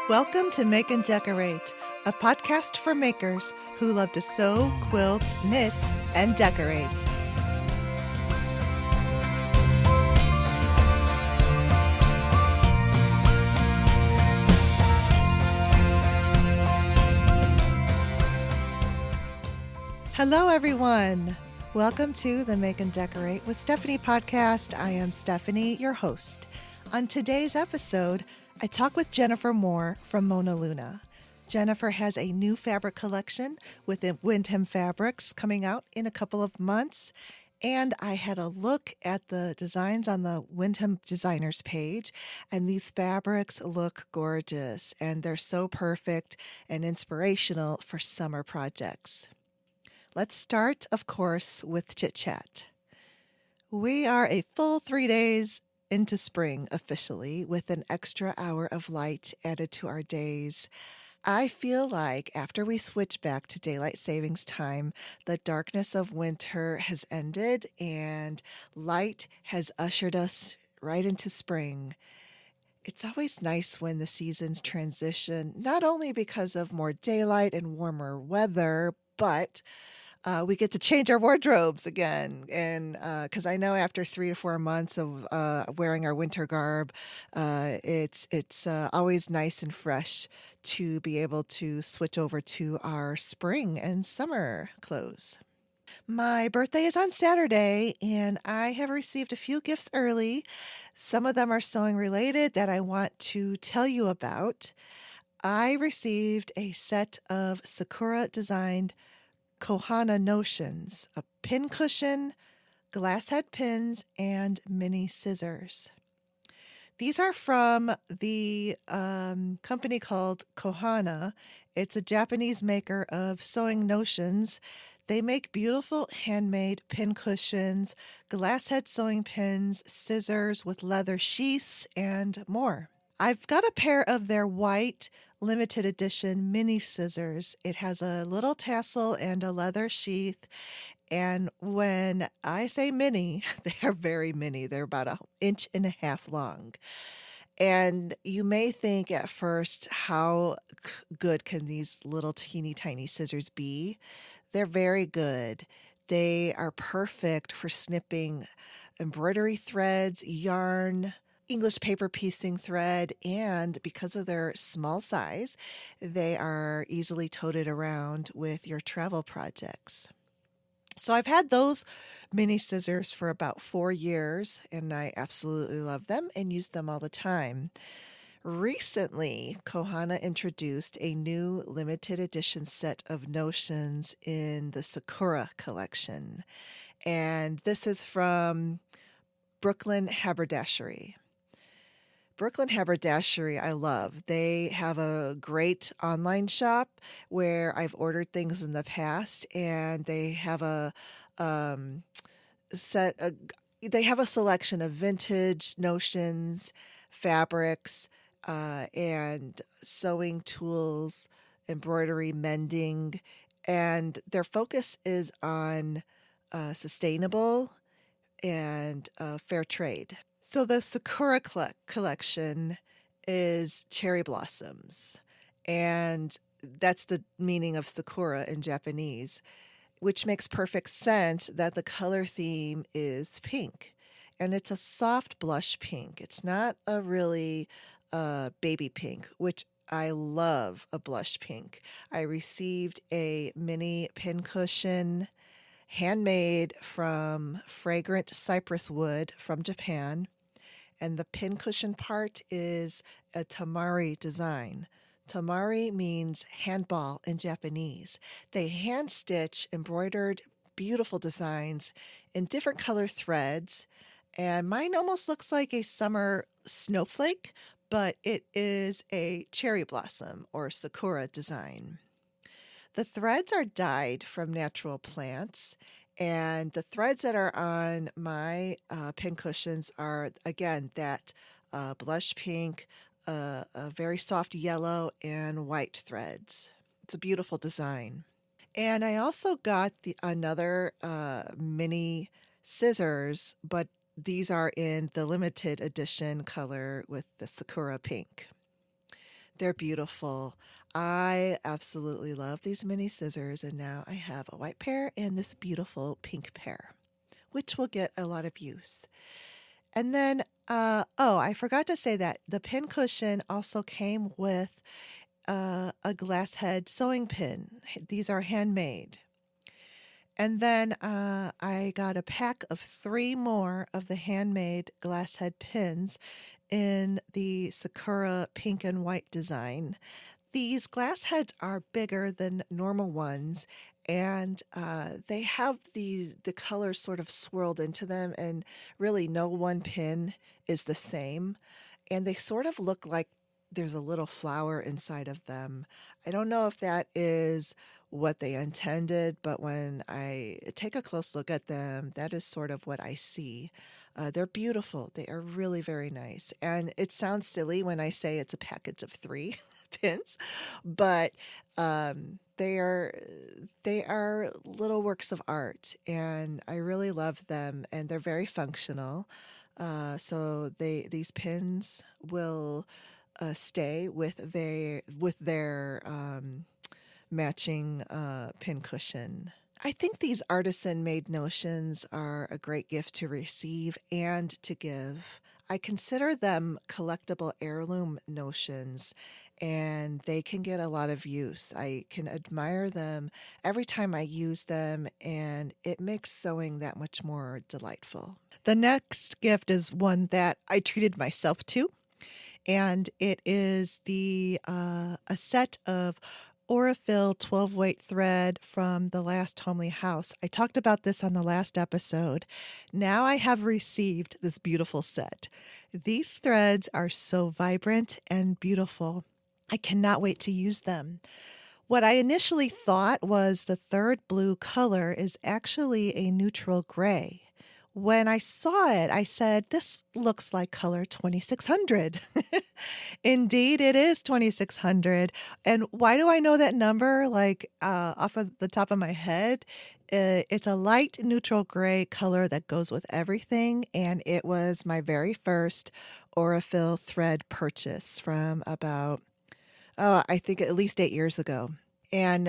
Welcome to Make and Decorate, a podcast for makers who love to sew, quilt, knit, and decorate. Hello, everyone. Welcome to the Make and Decorate with Stephanie podcast. I am Stephanie, your host. On today's episode, I talk with Jennifer Moore from Mona Luna. Jennifer has a new fabric collection with Windham Fabrics coming out in a couple of months. And I had a look at the designs on the Windham Designers page, and these fabrics look gorgeous, and they're so perfect and inspirational for summer projects. Let's start, of course, with Chit Chat. We are a full 3 days into spring officially, with an extra hour of light added to our days. I feel like after we switch back to daylight savings time, the darkness of winter has ended and light has ushered us right into spring. It's always nice when the seasons transition, not only because of more daylight and warmer weather, but we get to change our wardrobes again. And because I know after 3 to 4 months of wearing our winter garb, it's always nice and fresh to be able to switch over to our spring and summer clothes. My birthday is on Saturday, and I have received a few gifts early. Some of them are sewing related that I want to tell you about. I received a set of Sakura designed Kohana notions, a pin cushion, glass head pins, and mini scissors. These are from the company called Kohana. It's a Japanese maker of sewing notions. They make beautiful handmade pin cushions, glass head sewing pins, scissors with leather sheaths, and more. I've got a pair of their white limited edition mini scissors. It has a little tassel and a leather sheath. And when I say mini, they are very mini. They're about 1.5 inches long. And you may think at first, how good can these little teeny tiny scissors be? They're very good. They are perfect for snipping embroidery threads, yarn, English paper piecing thread, and because of their small size, they are easily toted around with your travel projects. So I've had those mini scissors for about 4 years, and I absolutely love them and use them all the time. Recently, Kohana introduced a new limited edition set of notions in the Sakura collection, and this is from Brooklyn Haberdashery. Brooklyn Haberdashery, I love. They have a great online shop where I've ordered things in the past, and they have a set. They have a selection of vintage notions, fabrics, and sewing tools, embroidery, mending, and their focus is on sustainable and fair trade. So the Sakura collection is cherry blossoms, and that's the meaning of Sakura in Japanese, which makes perfect sense that the color theme is pink. And it's a soft blush pink. It's not a really baby pink, which I love a blush pink. I received a mini pin cushion handmade from fragrant cypress wood from Japan. And the pincushion part is a tamari design. Tamari means handball in Japanese. They hand stitch embroidered beautiful designs in different color threads. And mine almost looks like a summer snowflake, but it is a cherry blossom or sakura design. The threads are dyed from natural plants, and the threads that are on my pincushions are, again, that blush pink, a very soft yellow, and white threads. It's a beautiful design. And I also got another mini scissors, but these are in the limited edition color with the Sakura pink. They're beautiful. I absolutely love these mini scissors, and now I have a white pair and this beautiful pink pair, which will get a lot of use. And then, I forgot to say that the pin cushion also came with a glass head sewing pin. These are handmade. And then I got a pack of 3 more of the handmade glass head pins in the Sakura pink and white design. These glass heads are bigger than normal ones, and they have the colors sort of swirled into them, and really no one pin is the same. And they sort of look like there's a little flower inside of them. I don't know if that is what they intended, but when I take a close look at them, that is sort of what I see. They're beautiful. They are really very nice. And it sounds silly when I say it's a package of 3 pins, but they are little works of art, and I really love them. And they're very functional. So these pins will stay with their matching pin cushion. I think these artisan made notions are a great gift to receive and to give. I consider them collectible heirloom notions, and they can get a lot of use. I can admire them every time I use them, and it makes sewing that much more delightful. The next gift is one that I treated myself to, and it is a set of Aurifil 12 weight thread from the last Homely House. I talked about this on the last episode. Now I have received this beautiful set. These threads are so vibrant and beautiful. I cannot wait to use them. What I initially thought was the third blue color is actually a neutral gray. When I saw it, I said, this looks like color 2600. Indeed, it is 2600. And why do I know that number, like off of the top of my head? It's a light neutral gray color that goes with everything. And it was my very first Aurifil thread purchase from about, I think at least 8 years ago. And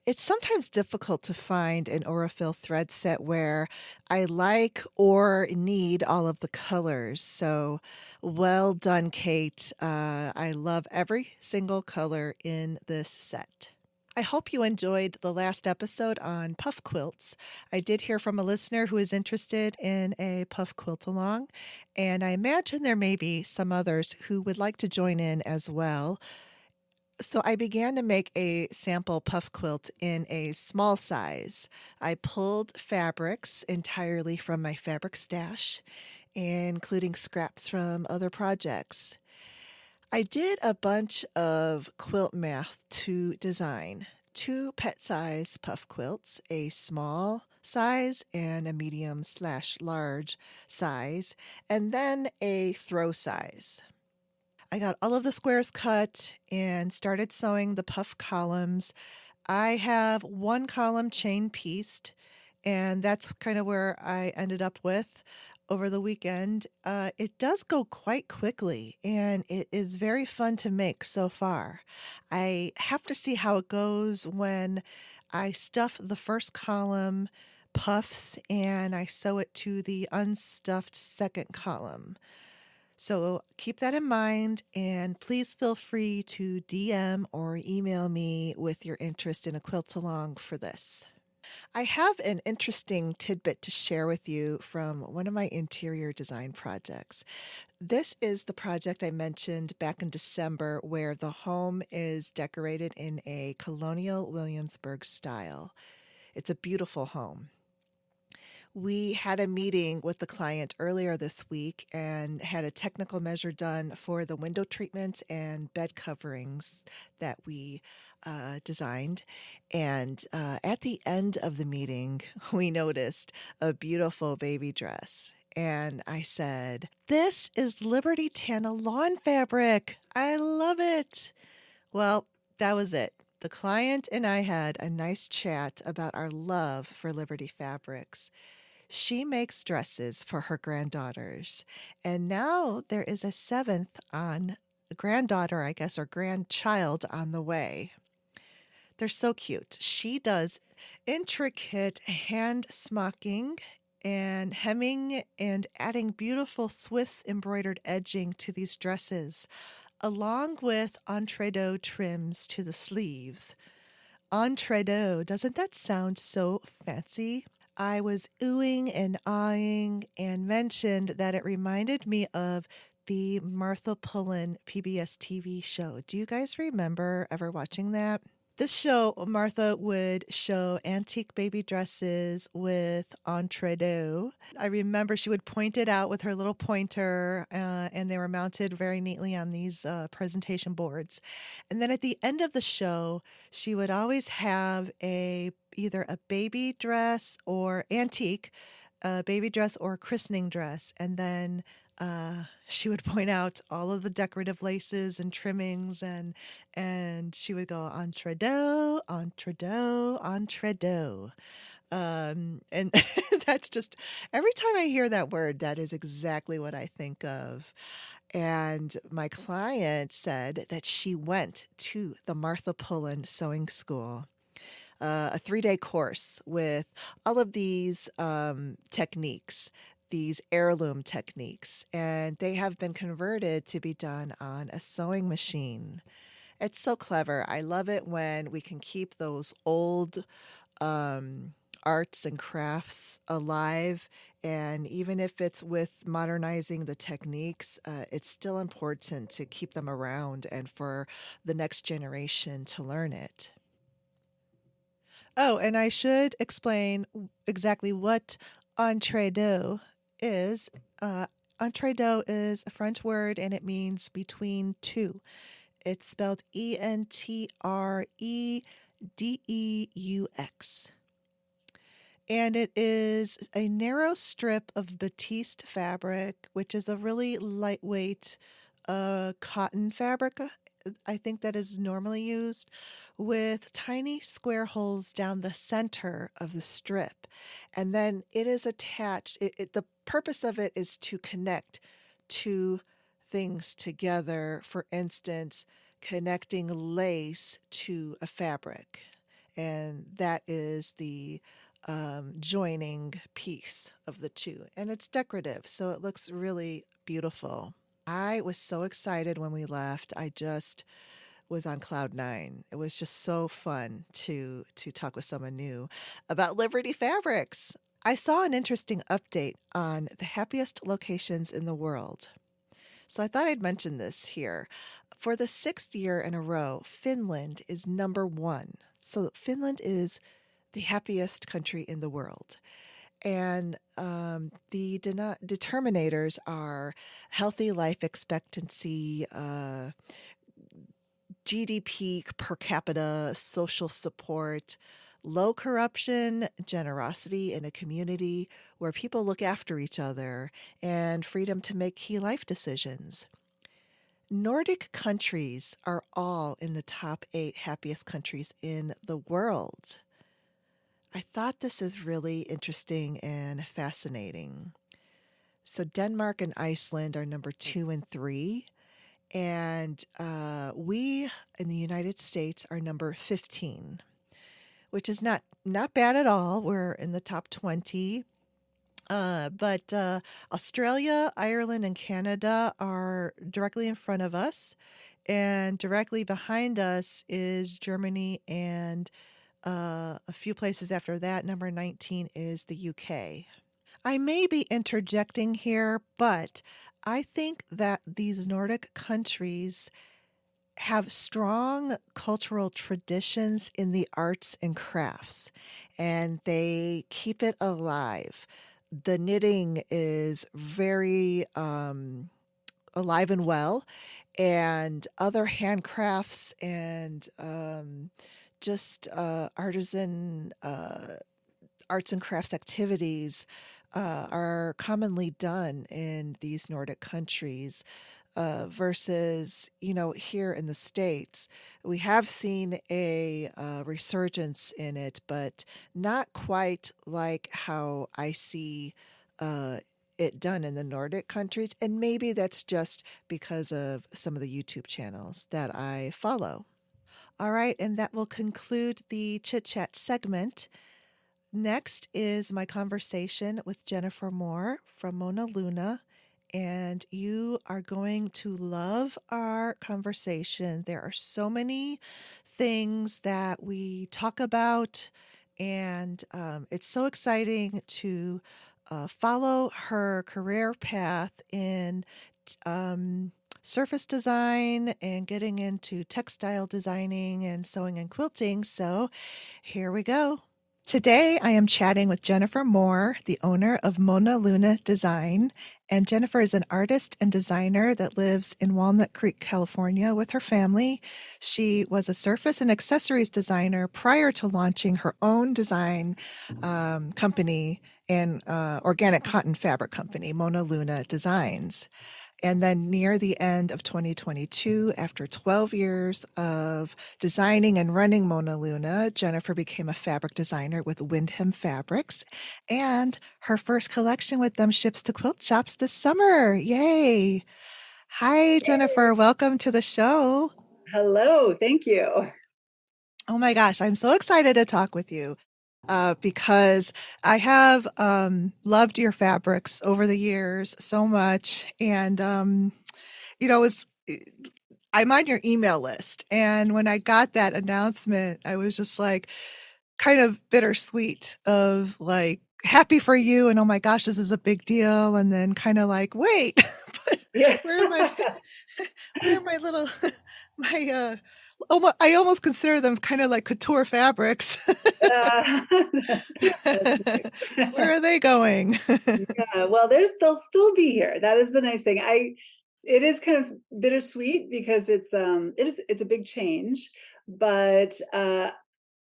it's sometimes difficult to find an Aurifil thread set where I like or need all of the colors. So well done, Kate. I love every single color in this set. I hope you enjoyed the last episode on puff quilts. I did hear from a listener who is interested in a puff quilt along, and I imagine there may be some others who would like to join in as well. So I began to make a sample puff quilt in a small size. I pulled fabrics entirely from my fabric stash, including scraps from other projects. I did a bunch of quilt math to design 2 pet size puff quilts, a small size and a medium/large size, and then a throw size. I got all of the squares cut and started sewing the puff columns. I have 1 column chain pieced, and that's kind of where I ended up with over the weekend. It does go quite quickly, and it is very fun to make so far. I have to see how it goes when I stuff the first column puffs and I sew it to the unstuffed second column. So keep that in mind, and please feel free to DM or email me with your interest in a quilt along for this. I have an interesting tidbit to share with you from one of my interior design projects. This is the project I mentioned back in December where the home is decorated in a colonial Williamsburg style. It's a beautiful home. We had a meeting with the client earlier this week and had a technical measure done for the window treatments and bed coverings that we designed. And at the end of the meeting, we noticed a beautiful baby dress. And I said, "This is Liberty Tana lawn fabric. I love it." Well, that was it. The client and I had a nice chat about our love for Liberty fabrics. She makes dresses for her granddaughters, and now there is a 7th on granddaughter, I guess, or grandchild on the way. They're so cute. She does intricate hand smocking and hemming and adding beautiful Swiss embroidered edging to these dresses, along with entredot trims to the sleeves. Entredot, doesn't that sound so fancy? I was oohing and ahhing and mentioned that it reminded me of the Martha Pullen PBS TV show. Do you guys remember ever watching that? This show, Martha would show antique baby dresses with entredot. I remember she would point it out with her little pointer, and they were mounted very neatly on these presentation boards. And then at the end of the show, she would always have either a baby dress or antique, a baby dress or a christening dress, and then she would point out all of the decorative laces and trimmings, and she would go entredot, entredot, entredot. And that's just every time I hear that word, that is exactly what I think of. And my client said that she went to the Martha Pullen Sewing School, a 3-day course with all of these techniques, these heirloom techniques, and they have been converted to be done on a sewing machine. It's so clever. I love it when we can keep those old arts and crafts alive. And even if it's with modernizing the techniques, it's still important to keep them around and for the next generation to learn it. Oh, and I should explain exactly what entredot is. Entredot is a French word and it means between two. It's spelled Entredeux. And it is a narrow strip of batiste fabric, which is a really lightweight cotton fabric, I think, that is normally used, with tiny square holes down the center of the strip. And then it is attached. The purpose of it is to connect two things together. For instance, connecting lace to a fabric. And that is the joining piece of the two. And it's decorative, so it looks really beautiful. I was so excited when we left. I just was on cloud nine. It was just so fun to talk with someone new about Liberty Fabrics. I saw an interesting update on the happiest locations in the world. So I thought I'd mention this here. For the 6th year in a row, Finland is number 1. So Finland is the happiest country in the world. And the determinators are healthy life expectancy, GDP per capita, social support, low corruption, generosity in a community where people look after each other, and freedom to make key life decisions. Nordic countries are all in the top 8 happiest countries in the world. I thought this is really interesting and fascinating. So Denmark and Iceland are number 2 and 3. And we in the United States are number 15, which is not bad at all. We're in the top 20. But Australia, Ireland, and Canada are directly in front of us. And directly behind us is Germany, and a few places after that. Number 19 is the UK. I may be interjecting here, but I think that these Nordic countries have strong cultural traditions in the arts and crafts, and they keep it alive. The knitting is very alive and well, and other handcrafts and just artisan arts and crafts activities are commonly done in these Nordic countries versus, here in the States. We have seen a resurgence in it, but not quite like how I see it done in the Nordic countries. And maybe that's just because of some of the YouTube channels that I follow. All right, and that will conclude the chit chat segment. Next is my conversation with Jennifer Moore from Mona Luna, and you are going to love our conversation. There are so many things that we talk about, and it's so exciting to follow her career path in um, surface design and getting into textile designing and sewing and quilting. So here we go. Today, I am chatting with Jennifer Moore, the owner of Mona Luna Design. And Jennifer is an artist and designer that lives in Walnut Creek, California with her family. She was a surface and accessories designer prior to launching her own design company and organic cotton fabric company, Mona Luna Designs. And then near the end of 2022, after 12 years of designing and running Mona Luna, Jennifer became a fabric designer with Windham Fabrics. And her first collection with them ships to quilt shops this summer. Yay! Hi, Jennifer. Welcome to the show. Hello, thank you. Oh my gosh, I'm so excited to talk with you because I have loved your fabrics over the years so much. And you know, it's I'm on your email list. And when I got that announcement, I was just like kind of bittersweet of like happy for you and oh my gosh, this is a big deal. And then kind of like, wait, but Yeah. where are my where are my little my I almost consider them kind of like couture fabrics. Uh, that's Where nice. are they going? Yeah, well, they'll still be here. That is the nice thing. It is kind of bittersweet because it's a big change, but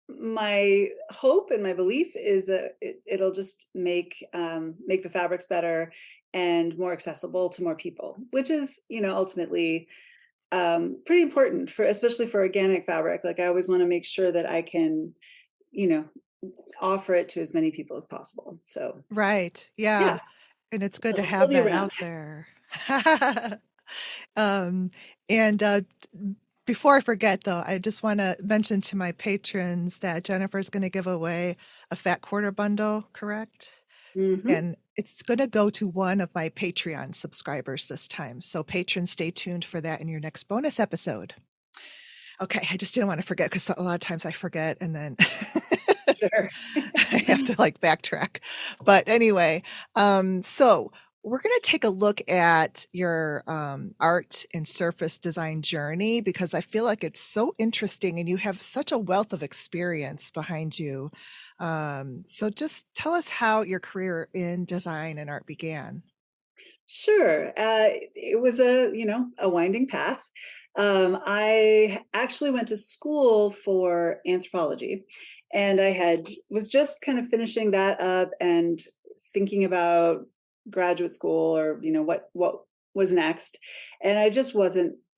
my hope and my belief is that it'll just make the fabrics better and more accessible to more people, which is, ultimately pretty important for, especially for organic fabric. Like I always want to make sure that I can, you know, offer it to as many people as possible. So Right. yeah, Yeah. And it's good so to they'll have be that around. out there. Um, and before I forget, though, I just want to mention to my patrons that Jennifer's going to give away a fat quarter bundle, correct? Hmm. And it's going to go to one of my Patreon subscribers this time. So, patrons, stay tuned for that in your next bonus episode. Okay, I just didn't want to forget because a lot of times I forget and then Sure. I have to like backtrack. But anyway, so we're going to take a look at your art and surface design journey because I feel like it's so interesting and you have such a wealth of experience behind you. So just tell us how your career in design and art began. Sure. It was a winding path. I actually went to school for anthropology, and was just kind of finishing that up and thinking about graduate school or what was next. And I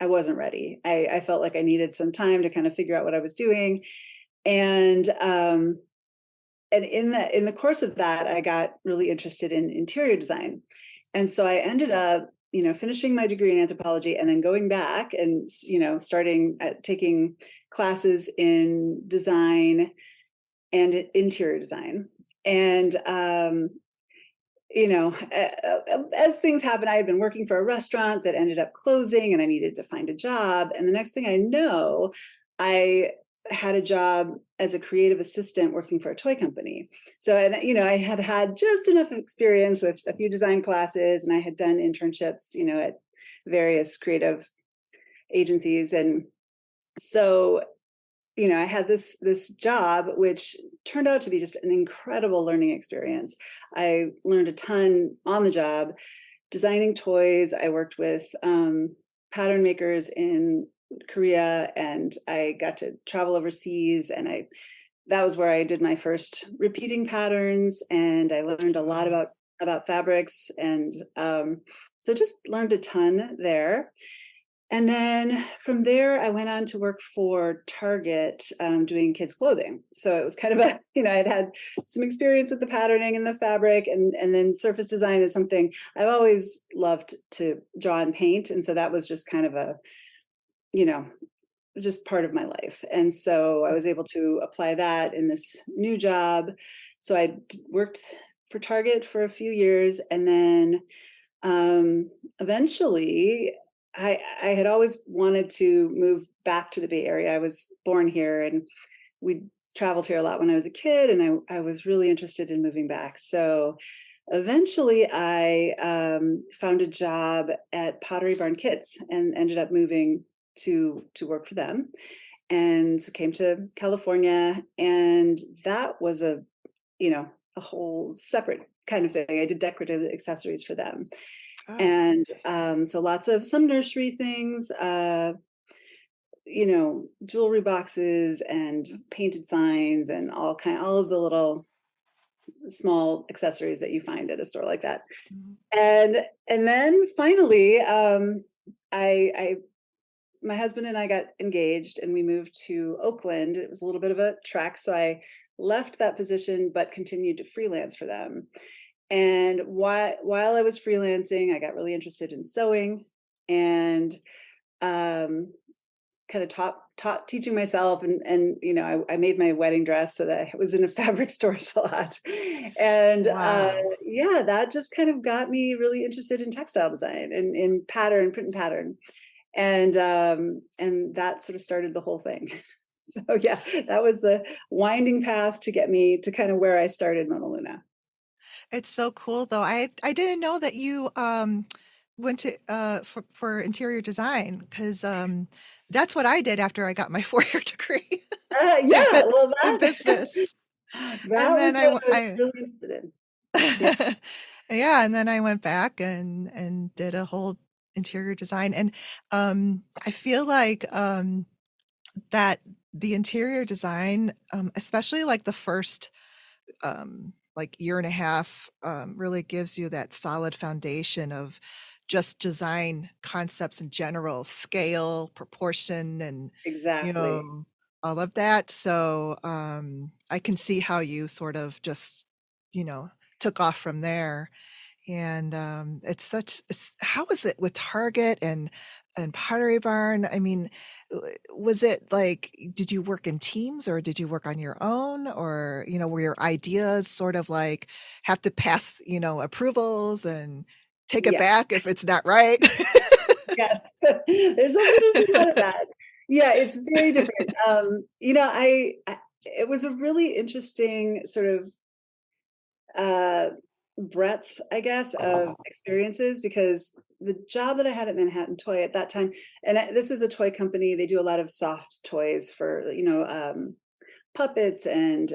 wasn't ready. I felt like I needed some time to kind of figure out what I was doing, and in the course of that, I got really interested in interior design, and so I ended up finishing my degree in anthropology and then going back and starting at taking classes in design and interior design. And as things happen, I had been working for a restaurant that ended up closing and I needed to find a job. And the next thing I know, I had a job as a creative assistant working for a toy company. So, and I had had just enough experience with a few design classes and I had done internships, at various creative agencies. And so I had this job, which turned out to be just an incredible learning experience. I learned a ton on the job, designing toys. I worked with pattern makers in Korea, and I got to travel overseas. And that was where I did my first repeating patterns, and I learned a lot Wow. about fabrics, and so just learned a ton there. And then from there, I went on to work for Target, doing kids' clothing. So it was kind of a, I'd had some experience with the patterning and the fabric, and then surface design is something I've always loved to draw and paint. And so that was just kind of a, you know, just part of my life. And so I was able to apply that in this new job. So I worked for Target for a few years, and then eventually I had always wanted to move back to the Bay Area. I was born here, and we traveled here a lot when I was a kid, and I was really interested in moving back. So eventually I found a job at Pottery Barn Kids and ended up moving to work for them, and came to California. And that was a whole separate kind of thing. I did decorative accessories for them. Oh, And so lots of some nursery things, jewelry boxes and painted signs and all of the little small accessories that you find at a store like that. mhm. And then finally, I my husband and I got engaged, and we moved to Oakland. It was a little bit of a trek, so I left that position but continued to freelance for them. And while I was freelancing, I got really interested in sewing, and um, kind of taught teaching myself, and I made my wedding dress so that I was in a fabric store a lot. And Wow. yeah, that just kind of got me really interested in textile design and in pattern, print and pattern. And that sort of started the whole thing. So yeah, that was the winding path to get me to kind of where I started Mona Luna. It's so cool though. I didn't know that you went to for interior design because that's what I did after I got my 4-year degree in Yeah, well, in that business. And that then was what I was really interested in. Yeah. yeah, and then I went back and did a whole interior design. And I feel like that the interior design, especially like the first like year and a half, really gives you that solid foundation of just design concepts in general, scale, proportion, and you Exactly. know all of that. So I can see how you sort of just you know took off from there. And how is it with Target and Pottery Barn? I mean, was it like, did you work in teams or did you work on your own? Or, were your ideas sort of like have to pass, approvals and take it Yes. back if it's not right? Yes. There's a lot of that. Yeah, it's very different. I it was a really interesting sort of uh, breadth, I guess, of experiences, because the job that I had at Manhattan Toy at that time, and this is a toy company, they do a lot of soft toys for, puppets and,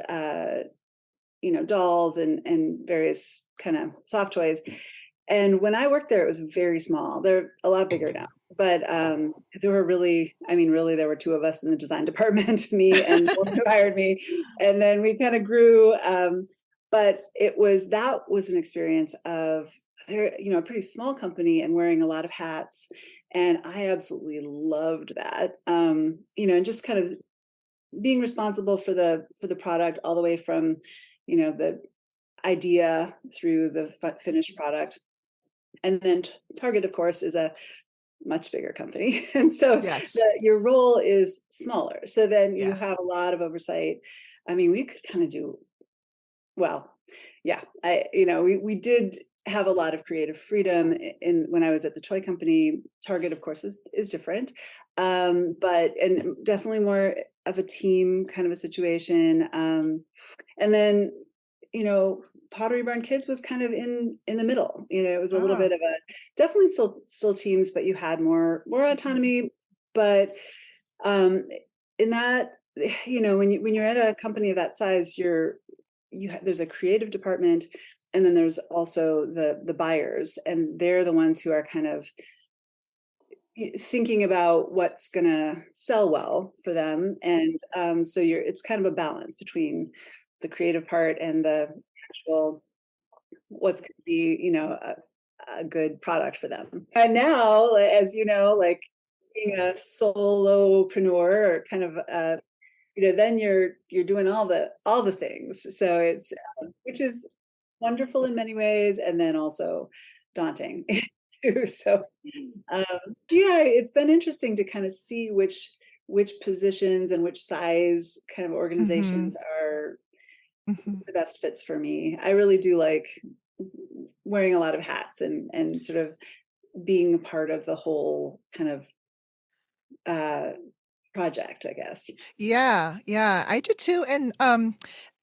dolls and various kind of soft toys. And when I worked there, it was very small. They're a lot bigger now, but there were really, I mean, really, there were two of us in the design department, me and the woman who hired me, and then we kind of grew. But that was an experience of a pretty small company and wearing a lot of hats, and I absolutely loved that. And just kind of being responsible for the product all the way from, the idea through the finished product. And then Target, of course, is a much bigger company. And so Yes. your role is smaller. So then you Yeah. have a lot of oversight. I mean, we could kind of do, well, yeah, we did have a lot of creative freedom in when I was at the toy company. Target, of course, is different. But and definitely more of a team kind of a situation. And then, Pottery Barn Kids was kind of in the middle. It was a little Oh. bit of a definitely still teams, but you had more Mhm. autonomy. But um, in that, when you're at a company of that size, there's a creative department, and then there's also the buyers, and they're the ones who are kind of thinking about what's going to sell well for them. And so it's kind of a balance between the creative part and the actual what's going to be a good product for them. And now, as you know, like, being a solopreneur or kind of then you're doing all the things. So it's which is wonderful in many ways, and then also daunting too. So um, yeah, it's been interesting to kind of see which positions and which size kind of Mm-hmm. organizations are Mm-hmm. the best fits for me. I really do like wearing a lot of hats and sort of being a part of the whole kind of uh, project, I guess. Yeah, yeah, I do too. And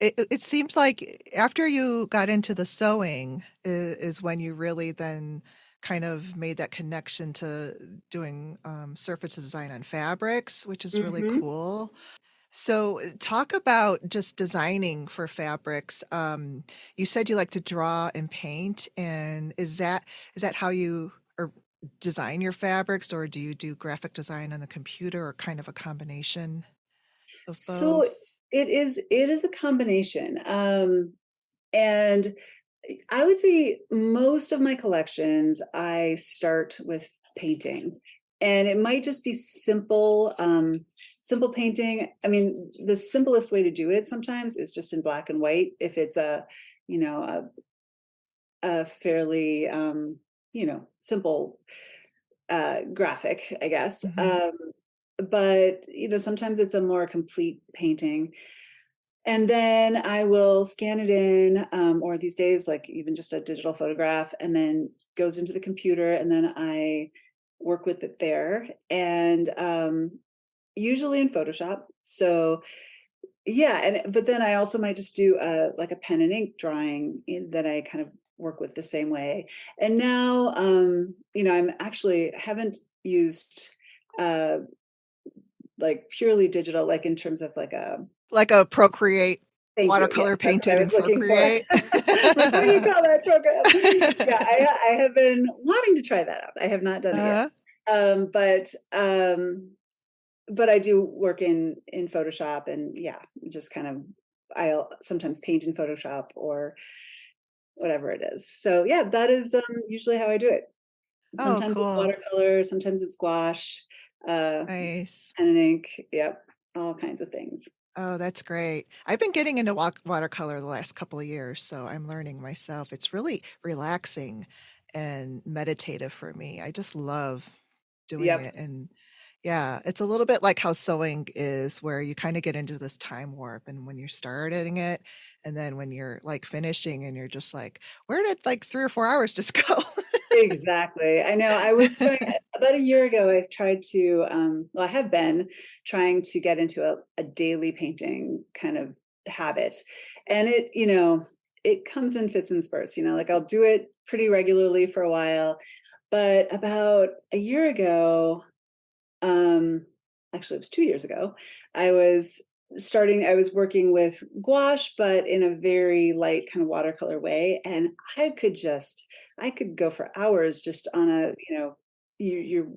it seems like after you got into the sewing is when you really then kind of made that connection to doing surface design on fabrics, which is really Hmm. cool. So, talk about just designing for fabrics. You said you like to draw and paint, and is that how you or design your fabrics, or do you do graphic design on the computer, or kind of a combination of So both? it is a combination. And I would say most of my collections, I start with painting. And it might just be simple painting. I mean, the simplest way to do it sometimes is just in black and white. If it's you know, a fairly, simple graphic, I guess. Hmm. But sometimes it's a more complete painting. And then I will scan it in, or these days, like even just a digital photograph, and then goes into the computer, and then I work with it there, and usually in Photoshop. So yeah, and but then I also might just do like a pen and ink drawing that I kind of work with the same way. And now, I'm actually haven't used uh, like purely digital, like in terms of like a. Like a Procreate Thank you. Yes, watercolor that's what painted I in was looking for. Procreate. Like, what do you call that program? Yeah, I have been wanting to try that out. I have not done it yet. uh, Um, but um, but I do work in Photoshop, and yeah, just kind of I'll sometimes paint in Photoshop or whatever it is. So yeah, that is usually how I do it. oh, Sometimes it's cool. watercolor, sometimes it's gouache, uh, Nice. pen and ink. Yep, all kinds of things. Oh, that's great. I've been getting into watercolor the last couple of years, so I'm learning myself. It's really relaxing and meditative for me. I just love doing Yep, it. And yeah, it's a little bit like how sewing is, where you kind of get into this time warp. And when you're starting it, and then when you're like finishing, and you're just like, where did like 3 or 4 hours just go? exactly. I know. I was doing about a year ago. I tried to, well, I have been trying to get into a daily painting kind of habit, and it comes in fits and spurts. Like I'll do it pretty regularly for a while, but about a year ago, um, actually it was 2 years ago, I was working with gouache, but in a very light kind of watercolor way. And I could go for hours just on you're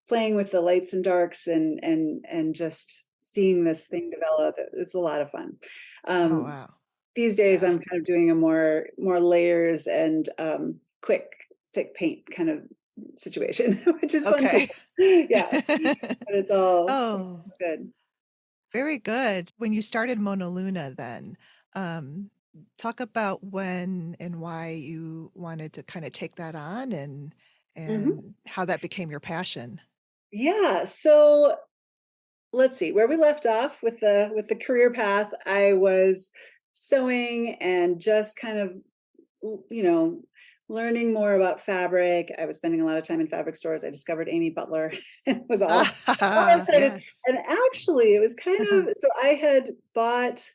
playing with the lights and darks and just seeing this thing develop. It's a lot of fun. Oh, Um, wow. these days Yeah. I'm kind of doing a more layers and quick, thick paint kind of situation, which is fun too. Okay. Yeah, but it's all Oh, good. very good. When you started Mona Luna then, um, talk about when and why you wanted to kind of take that on Mhm. and how that became your passion. Yeah, so let's see where we left off with the career path. I was sewing and just kind of l- you know learning more about fabric. I was spending a lot of time in fabric stores. I discovered Amy Butler and was all Ah, excited. yes. And actually, it was kind of so I had bought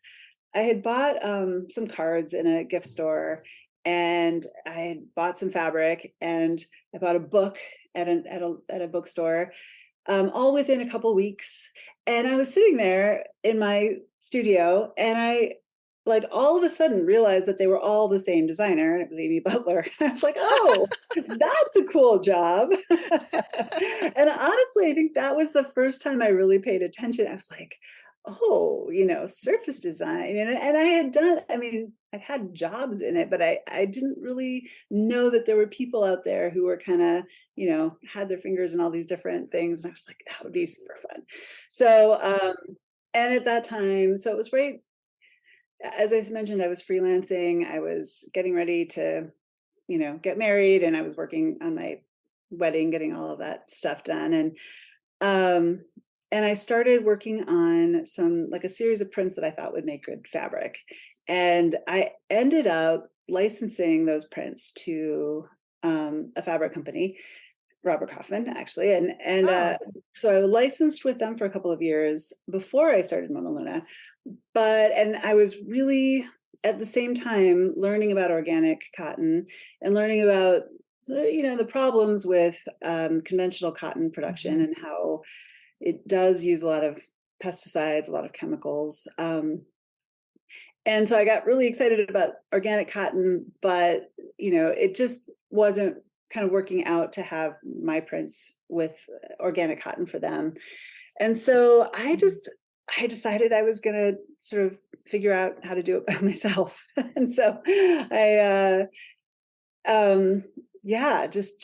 some cards in a gift store, and I had bought some fabric, and I bought a book at a bookstore, all within a couple weeks. And I was sitting there in my studio, and I like all of a sudden realized that they were all the same designer, and it was Amy Butler. And I was like, oh, that's a cool job. And honestly, I think that was the first time I really paid attention. I was like, oh, surface design. And I had done, I mean, I'd had jobs in it, but I didn't really know that there were people out there who were kind of, had their fingers in all these different things. And I was like, that would be super fun. So, and at that time, so it was right, as I mentioned, I was freelancing. I was getting ready to, get married, and I was working on my wedding, getting all of that stuff done. Um, and I started working on like a series of prints that I thought would make good fabric. And I ended up licensing those prints to a fabric company, Robert Kaufman, actually. And Oh. so I licensed with them for a couple of years before I started Mona Luna. And I was really at the same time learning about organic cotton and learning about the problems with conventional cotton production Mhm. and how it does use a lot of pesticides, a lot of chemicals. And so I got really excited about organic cotton, but it just wasn't kind of working out to have my prints with organic cotton for them. And so Mhm. I decided I was going to sort of figure out how to do it by myself. And so I yeah, just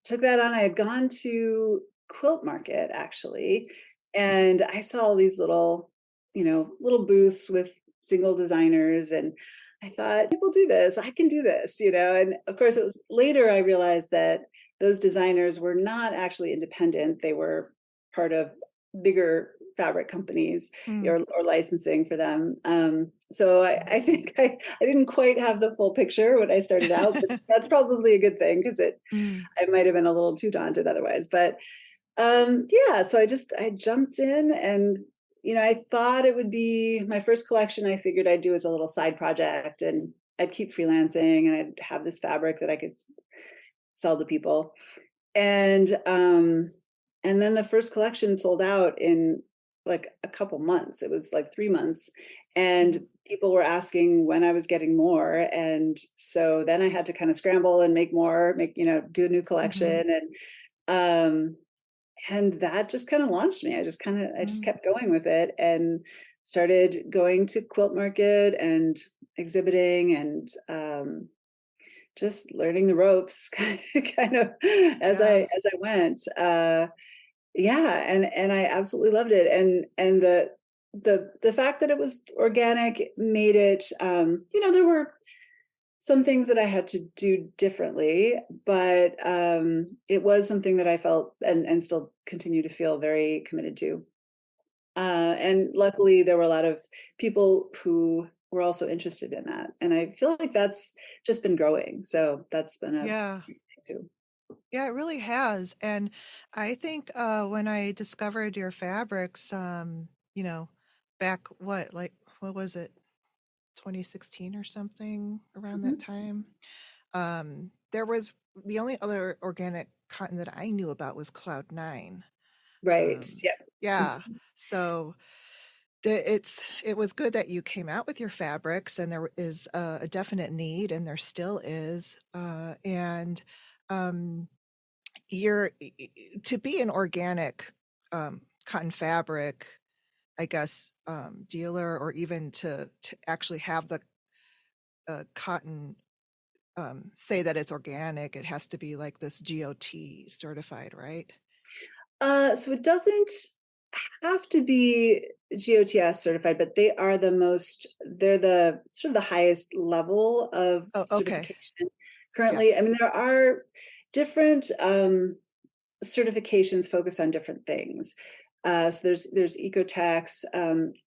took that on. I had gone to Quilt Market actually, and I saw all these little booths with single designers, and I thought, people do this, I can do this. And of course, it was later I realized that those designers were not actually independent. They were part of bigger fabric companies Mm. or licensing for them. So I think I didn't quite have the full picture when I started out, but that's probably a good thing because Mm. I might have been a little too daunted otherwise. But yeah, so I jumped in, and I thought it would be my first collection. I figured I'd do as a little side project, and I'd keep freelancing, and I'd have this fabric that I could sell to people. And then the first collection sold out in like a couple months. It was like 3 months, and Mhm. people were asking when I was getting more. And so then I had to kind of scramble and make more, do a new Mhm. collection. And that just kind of launched me. I just Mm. kept going with it, and started going to Quilt Market and exhibiting, and just learning the ropes kind of Yeah. as I went. Yeah, and I absolutely loved it. And the fact that it was organic made it, there were some things that I had to do differently, but it was something that I felt and still continue to feel very committed to. And luckily, there were a lot of people who were also interested in that, and I feel like that's just been growing. So that's been a Yeah. thing too. Yeah, it really has. And I think when I discovered your fabrics, back what was it, 2016 or something around that Mhm. time? There was the only other organic cotton that I knew about was Cloud Nine. Right. Um, Yeah. yeah. So it was good that you came out with your fabrics, and there is a definite need, and there still is. And um, you're to be an organic cotton fabric, I guess, dealer, or even to actually have the cotton say that it's organic, it has to be like this GOT certified, right? So it doesn't have to be GOTS certified, but they're the sort of the highest level of Oh, okay. certification Yeah. currently. I mean, there are different certifications focused on different things. So there's Ecotex.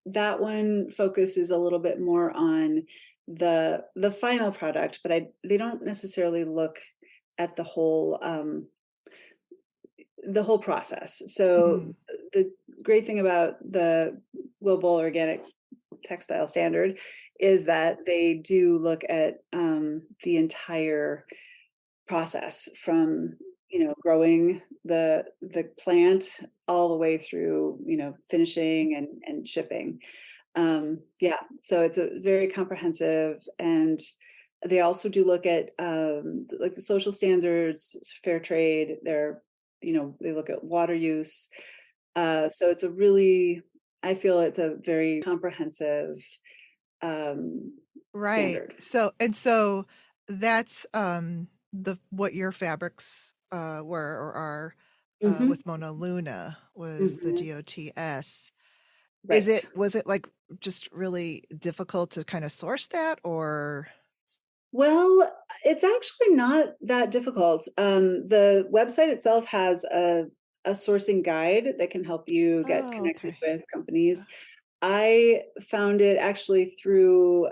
That one focuses a little bit more on the final product, but they don't necessarily look at the whole process. So Mhm. the great thing about the Global Organic Textile Standard is that they do look at the entire process from growing the plant all the way through finishing and shipping. Yeah, so it's a very comprehensive, and they also do look at like the social standards, fair trade. They look at water use. So it's a really, I feel it's a very comprehensive Right. standard. So that's the what your fabrics were or are Hmm. with Mona Luna was the Hmm. GOTS. Right. Was it like just really difficult to kind of source that or Well, it's actually not that difficult. The website itself has a sourcing guide that can help you get oh connected okay. with Yeah. companies. I found it actually through,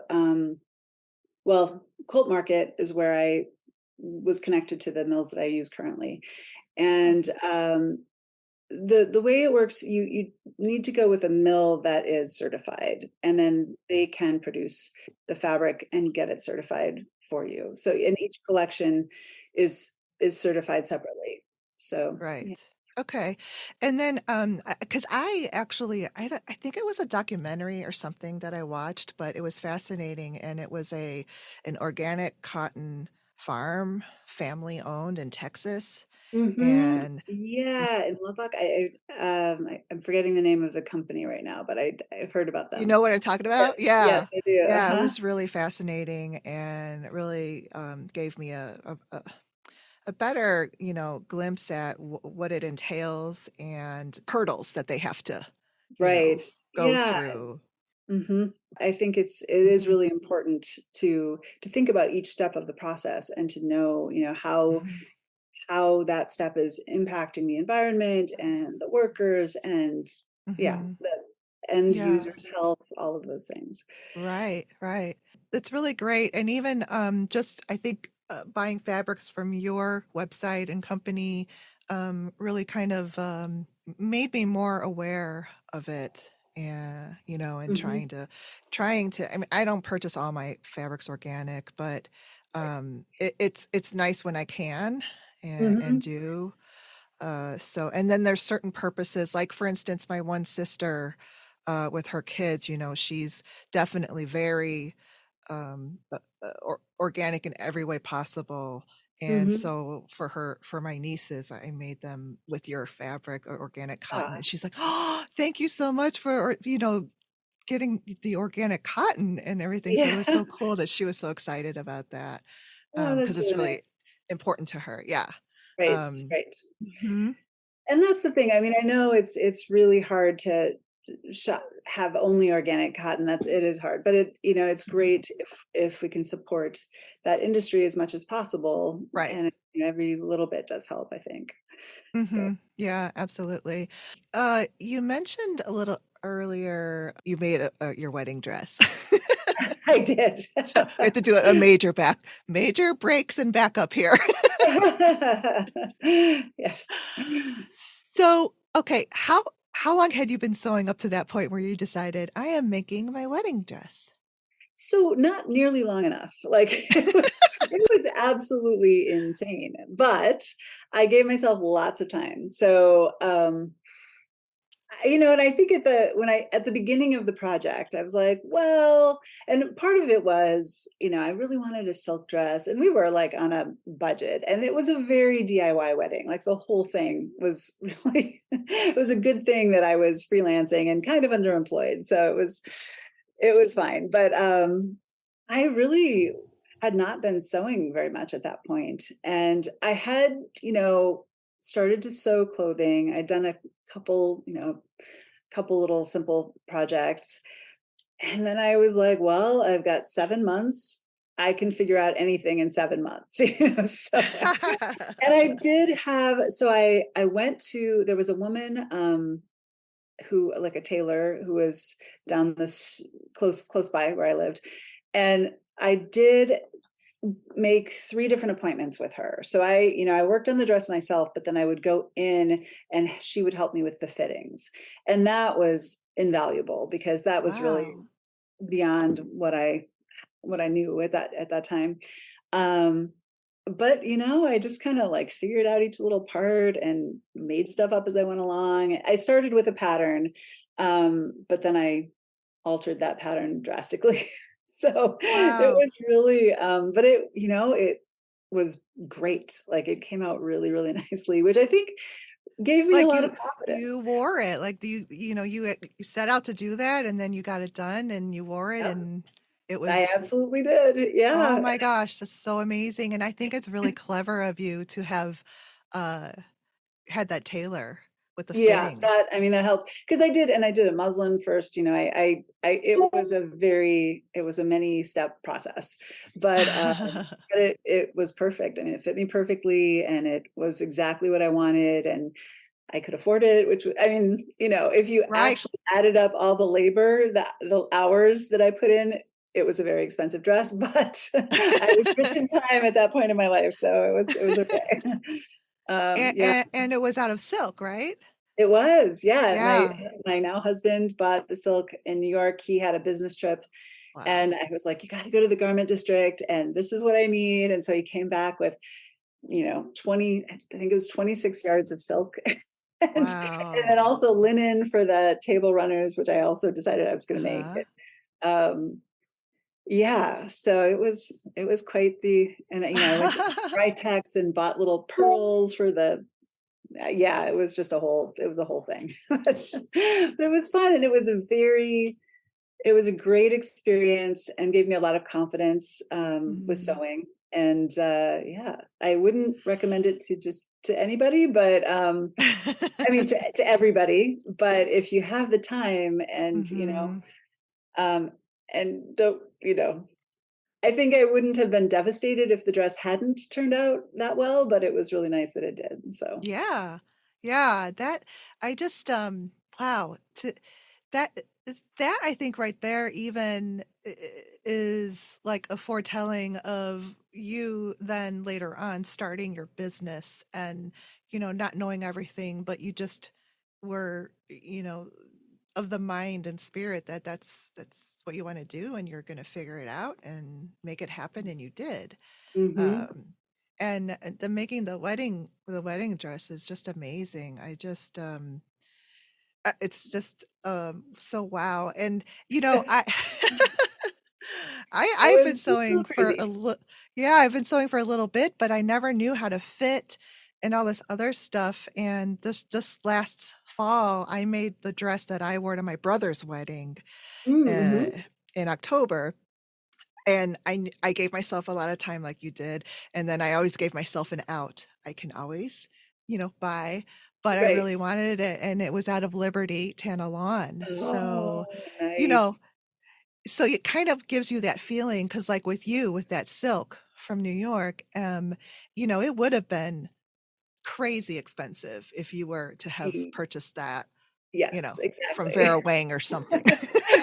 well, Colt Market is where I was connected to the mills that I use currently. Oh. And the way it works, you need to go with a mill that is certified, and then they can produce the fabric and get it certified for you. So, and each collection is certified separately. So, Right. yeah. Okay. And then, because I actually, I think it was a documentary or something that I watched, but it was fascinating, and it was an organic cotton farm, family owned in Texas, Hmm. and Yeah, in Lubbock, I'm forgetting the name of the company right now, but I've heard about you them. know what I'm talking about? Yes, yes, Yeah. I do. Yeah, it Uh-huh. was really fascinating and really gave me a better, glimpse at what it entails and hurdles that they have to, Right. go Yeah. through. Mhm. I think it is Mhm, really important to think about each step of the process and to know, mhm, how that step is impacting the environment and the workers and yeah, mhm. the end Yeah, users' health, all of those things. right, right. It's really great. And even just I think buying fabrics from your website and company really kind of made me more aware of it. And and Mhm. trying to, I mean, I don't purchase all my fabrics organic, but Right. it's nice when I can and Mhm. do. So, and then there's certain purposes, like for instance, my one sister, with her kids, she's definitely very organic in every way possible. And Mhm. so for my nieces, I made them with your fabric or organic cotton. Ah, And she's like, "Oh, thank you so much for, getting the organic cotton and everything." So it yeah. was so cool that she was so excited about that. Oh, that's Because it's really nice. really important to her. Yeah. Right, Um, right. mhm. And that's the thing. I mean, I know it's really hard to have only organic cotton. It is hard, but it's Mhm. great if we can support that industry as much as possible, Right. and every little bit does help, I think. So Yeah, absolutely. You mentioned a little earlier you made your wedding dress. I did. So we have to do a major breaks and back up here. Yes. So, okay, how long had you been sewing up to that point where you decided I am making my wedding dress? So not nearly long enough. Like it was absolutely insane, but I gave myself lots of time. So and I think at the beginning of the project, I was like, well, and part of it was, I really wanted a silk dress, and we were like on a budget, and it was a very DIY wedding. Like the whole thing was really, it was a good thing that I was freelancing and kind of underemployed, so it was fine. But I really had not been sewing very much at that point, and I had, started to sew clothing. I'd done a couple, couple little simple projects. And then I was like, well, I've got 7 months. I can figure out anything in 7 months. So and I did have, so I went to, there was a woman who, like a tailor who was down this close by where I lived. And I did make 3 different appointments with her. So I worked on the dress myself, but then I would go in and she would help me with the fittings. And that was invaluable because that was really Wow. beyond what I knew at that time. Um, but I just kind of like figured out each little part and made stuff up as I went along. I started with a pattern, but then I altered that pattern drastically. So it Wow. was really, but it was great. Like it came out really, really nicely, which I think gave me a Like lot of you confidence. wore it. Like you set out to do that and then you got it done and you wore it Yep. and It I was, absolutely did. oh Yeah. my gosh, that's so amazing. And I think it's really clever of you to have uh, had that tailor with the Yeah, fittings. that, I mean, that helped because I did a muslin first, you know, it was it was a many step process, but it was perfect. I mean, it fit me perfectly and it was exactly what I wanted and I could afford it, which I mean, you know, if you Right. actually added up all the labor, the hours that I put in, it was a very expensive dress, but I was rich in time at that point in my life, so it was okay. Yeah. And it was out of silk, right? It was, yeah. Yeah. My now husband bought the silk in New York. He had a business trip, Wow. and I was like, "You got to go to the garment district, and this is what I need." And so he came back with, you know, 20, I think it was 26 yards of silk, and then Wow. also linen for the table runners, which I also decided I was going to make. Uh-huh. Um, yeah, so it was quite the, and you know, I went to Britex and bought little pearls for the, yeah, it was just it was a whole thing. But it was fun and it was a great experience and gave me a lot of confidence with Mhm. sewing. And yeah, I wouldn't recommend it to just to anybody, but I mean to everybody. But if you have the time and you know, Mhm. um, and don't, you know, I think I wouldn't have been devastated if the dress hadn't turned out that well, but it was really nice that it did. So. Yeah. Yeah, that I just wow, to that that I think right there even is like a foretelling of you then later on starting your business and not knowing everything, but you just were of the mind and spirit that that's what you want to do and you're going to figure it out and make it happen, and you did. Hmm. um and the making the wedding dress is just amazing. I just it's just so wow. And I I've been It was a sewing little for crazy. yeah, I've been sewing for a little bit, but I never knew how to fit and all this other stuff. And this last fall I made the dress that I wore to my brother's wedding uh Mm-hmm. in October. And I gave myself a lot of time like you did, and then I always gave myself an out. I can always, buy, but I Right. really wanted it, and it was out of Liberty Tanalon. Oh, So, you know, nice. so it kind of gives you that feeling because, like with you, with that silk from New York, it would have been crazy expensive if you were to have Y- purchased that, Yes, from exactly. Vera Wang or something.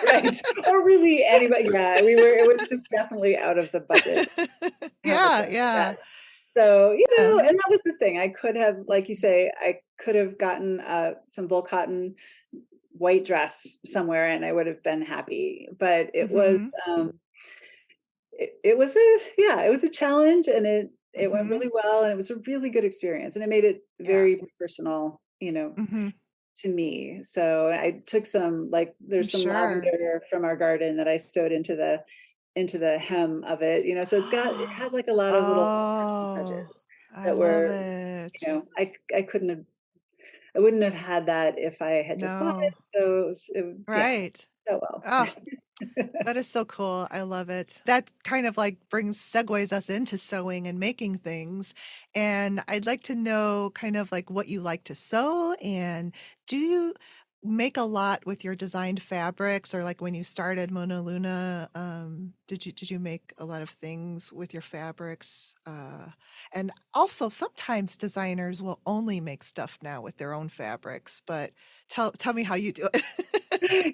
Right. Or really anybody. Yeah, we were, it was just definitely out of the budget Yeah, conversation. Yeah. yeah. So, you know, Uh-huh. and that was the thing. I could have, like you say, I could have gotten some bull cotton white dress somewhere and I would have been happy. But Mhm. it was a, yeah, it was a challenge and it went Mhm. really well and it was a really good experience and it made it Yeah. very personal, you know, Mhm. to me. So I took some, like I'm there's some sure. lavender from our garden that I sewed into the hem of it, you know, so it had like a lot of little personal Oh, touches I that love were, it. you know, I couldn't have, I wouldn't have had that if I had just bought it. No. So yeah, Right. so well. Oh, that is so cool. I love it. That kind of like segues us into sewing and making things. And I'd like to know kind of like what you like to sew, and do you make a lot with your designed fabrics, or like when you started Mona Luna, did you make a lot of things with your fabrics? And also sometimes designers will only make stuff now with their own fabrics, but tell me how you do it.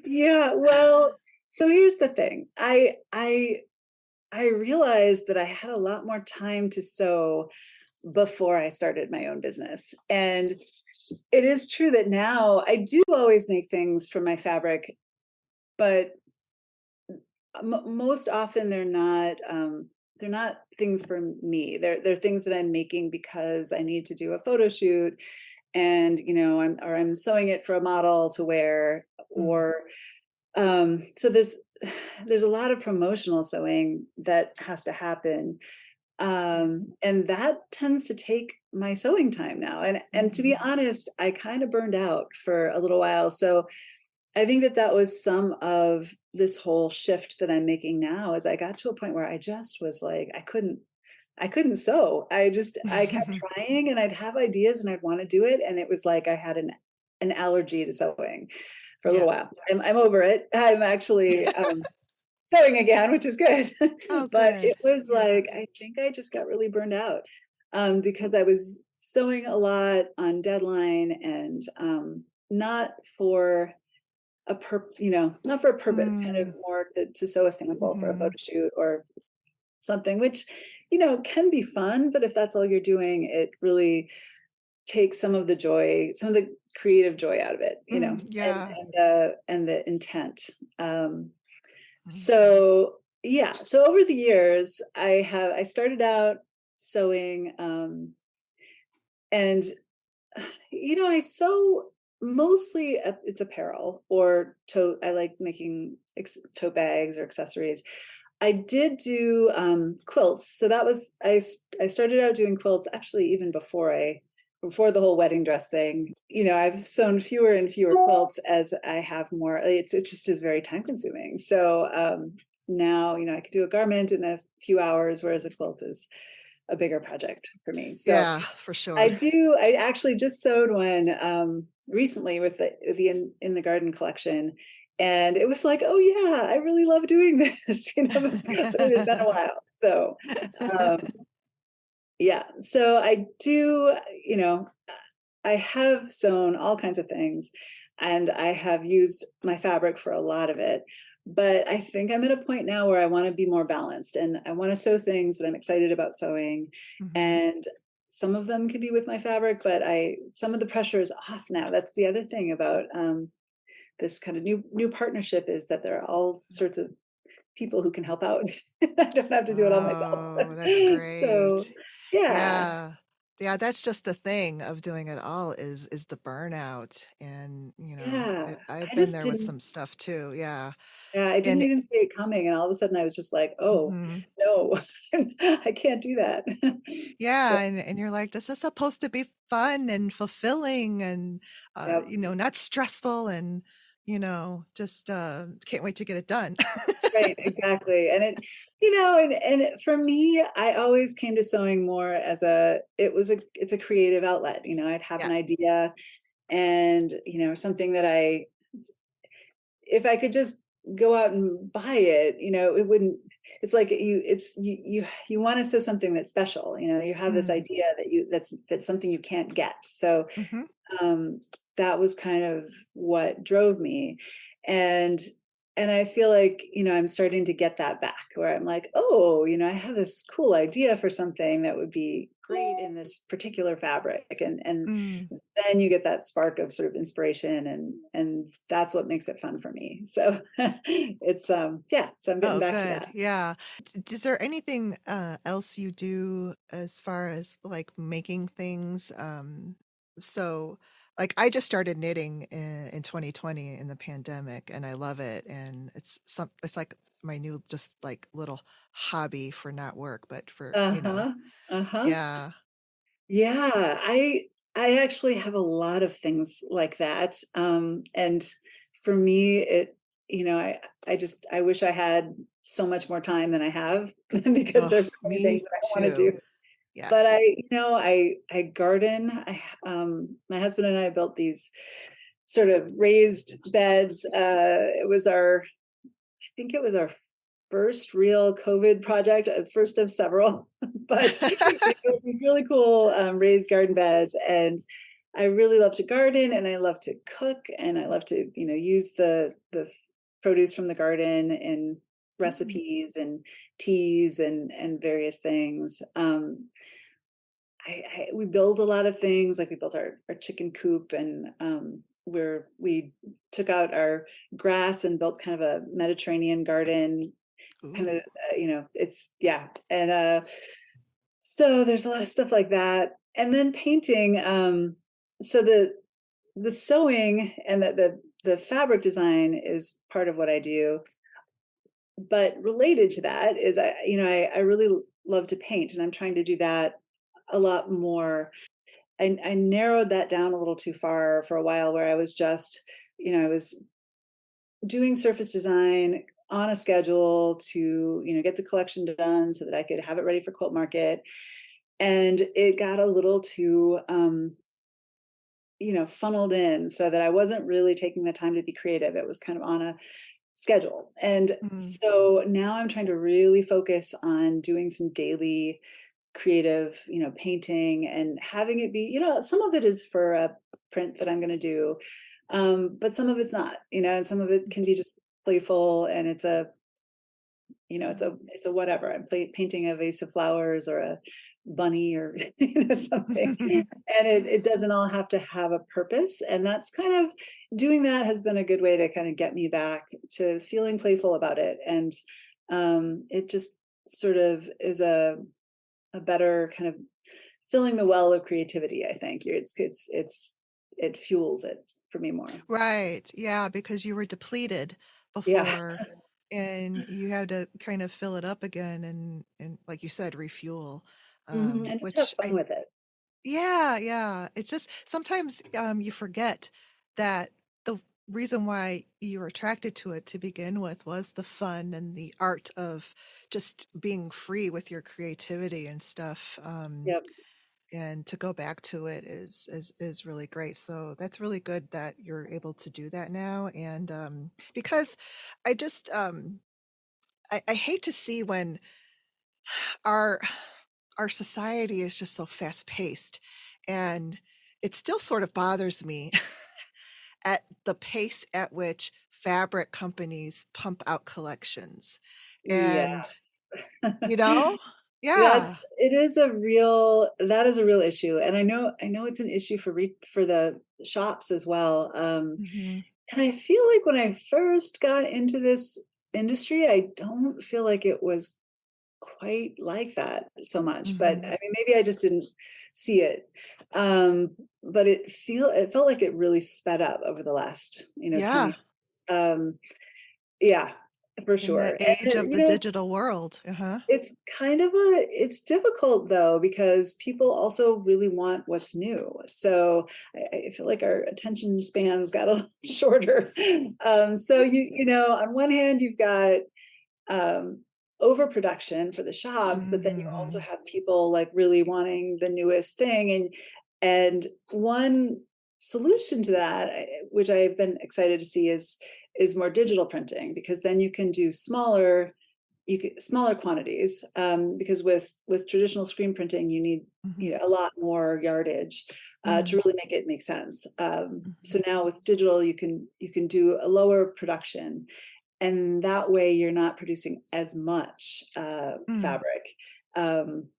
Yeah, well, so here's the thing. I realized that I had a lot more time to sew before I started my own business. And it is true that now I do always make things from my fabric, but most often they're not things for me. They're things that I'm making because I need to do a photo shoot and you know I'm sewing it for a model to wear Mm, or so there's a lot of promotional sewing that has to happen yeah. and that tends to take my sewing time now and to be Mhm. honest I kind of burned out for a little while so I think that that was some of this whole shift that I'm making now is I got to a point where I just was like, I couldn't sew. I kept trying and I'd have ideas and I'd want to do it. And it was like I had an allergy to sewing for a little Yeah. while. I'm over it. I'm actually sewing again, which is good. Oh, But good. it was Yeah. like, I think I just got really burned out because I was sewing a lot on deadline and not for not for a purpose, kind of Mm, more to sew a sample for a mhm. photo shoot or something, which, can be fun, but if that's all you're doing, it really takes some of the joy, some of the creative joy out of it, Yeah. and the intent. Um, Mhm. so yeah, so over the years, I started out sewing, and I sew mostly it's apparel or tote. I like making tote bags or accessories. I did do quilts, so that was I started out doing quilts actually even before the whole wedding dress thing. I've sewn fewer and fewer quilts as I have more. It just is very time consuming. So now I could do a garment in a few hours, whereas a quilt is a bigger project for me. So Yeah, for sure. I actually just sewed one recently with the in the garden collection, and it was like, oh yeah, I really love doing this, but it had been a while. So um, yeah, so I do, I have sewn all kinds of things, and I have used my fabric for a lot of it. But I think I'm at a point now where I want to be more balanced, and I want to sew things that I'm excited about sewing, Mhm. and some of them can be with my fabric, but I some of the pressure is off now. That's the other thing about this kind of new partnership is that there are all sorts of people who can help out. I don't have to do it all myself. Oh, that's So great. yeah, Yeah. Yeah, that's just the thing of doing it all is the burnout, and, yeah. I've I been just there with didn't some stuff too, yeah. Yeah, I didn't And even see it coming, and all of a sudden I was just like, "Oh, mhm. no, I can't do that." So, Yeah, and you're like, "This is supposed to be fun and fulfilling and, yep, not stressful and, just, can't wait to get it done." right, exactly, and for me, I always came to sewing more as it's a creative outlet. I'd have Yeah. an idea and, something that if I could just go out and buy it, it wouldn't. It's like you want to sew something that's special. You have this Mm. idea that's something you can't get. So Mhm. um, that was kind of what drove me, and I feel like I'm starting to get that back, where I'm like, oh, I have this cool idea for something that would be great in this particular fabric, and Mm. then you get that spark of sort of inspiration, and that's what makes it fun for me. So it's yeah, so I'm getting Oh, back to good. that. Yeah. Is there anything, else you do as far as, like, making things? So, like, I just started knitting in 2020 in the pandemic, and I love it, and it's like my new just, like, little hobby for not work, but for, Uh-huh. Uh-huh. yeah. Yeah, I actually have a lot of things like that. And for me, I wish I had so much more time than I have because Oh, there's so many things me that I want to too. do. But Yes. I garden. My husband and I built these sort of raised beds. I think it was our first real COVID project, first of several, but we built these really cool raised garden beds. And I really love to garden, and I love to cook, and I love to, use the produce from the garden in Mm. recipes and teas and various things. We build a lot of things, like we built our chicken coop, and where we took out our grass and built kind of a Mediterranean garden, kind of, Ooh. it's yeah. And so there's a lot of stuff like that. And then painting. So the sewing and the fabric design is part of what I do. But related to that is I really love to paint, and I'm trying to do that a lot more. I narrowed that down a little too far for a while, where I was just, I was doing surface design on a schedule to, get the collection done so that I could have it ready for quilt market. And it got a little too, funneled in so that I wasn't really taking the time to be creative. It was kind of on a schedule. And Mm, so now I'm trying to really focus on doing some daily creative, painting and having it be, some of it is for a print that I'm going to do. But some of it's not, and some of it can be just playful and it's a whatever. I'm painting a vase of flowers or a bunny or something, and it doesn't all have to have a purpose. And that's kind of doing that has been a good way to kind of get me back to feeling playful about it. And it just sort of is a better kind of filling the well of creativity. I think it fuels it for me more. Right. Yeah, because you were depleted Yeah. before and you had to kind of fill it up again and like you said, refuel. And just have Which fun I with it. Yeah, yeah. It's just sometimes you forget that the reason why you were attracted to it to begin with was the fun and the art of just being free with your creativity and stuff. Yep. And to go back to it is really great. So that's really good that you're able to do that now. And because I just I hate to see when our our society is just so fast paced, and it still sort of bothers me at the pace at which fabric companies pump out collections. And Yes. you know, yeah. That is a real issue. And I know it's an issue for the shops as well. Hmm. And I feel like when I first got into this industry, I don't feel like it was quite like that so much. But I Hmm. mean, maybe I just didn't see it. But it felt like it really sped up over the last, 10 Yeah, years. Yeah, for in the sure. age And of the digital world. Uh-huh. it's difficult though, because people also really want what's new. So I feel like our attention spans got a little shorter. So on one hand, you've got um, overproduction for the shops, but then you also Hmm. have people like really wanting the newest thing. And one solution to that, which I've been excited to see, is more digital printing, because then you can do smaller quantities, because with traditional screen printing you need Hmm. a lot more yardage to Hmm. really make it make sense. So Hmm. now with digital you can do a lower production, and that way you're not producing as much Hmm. fabric, um,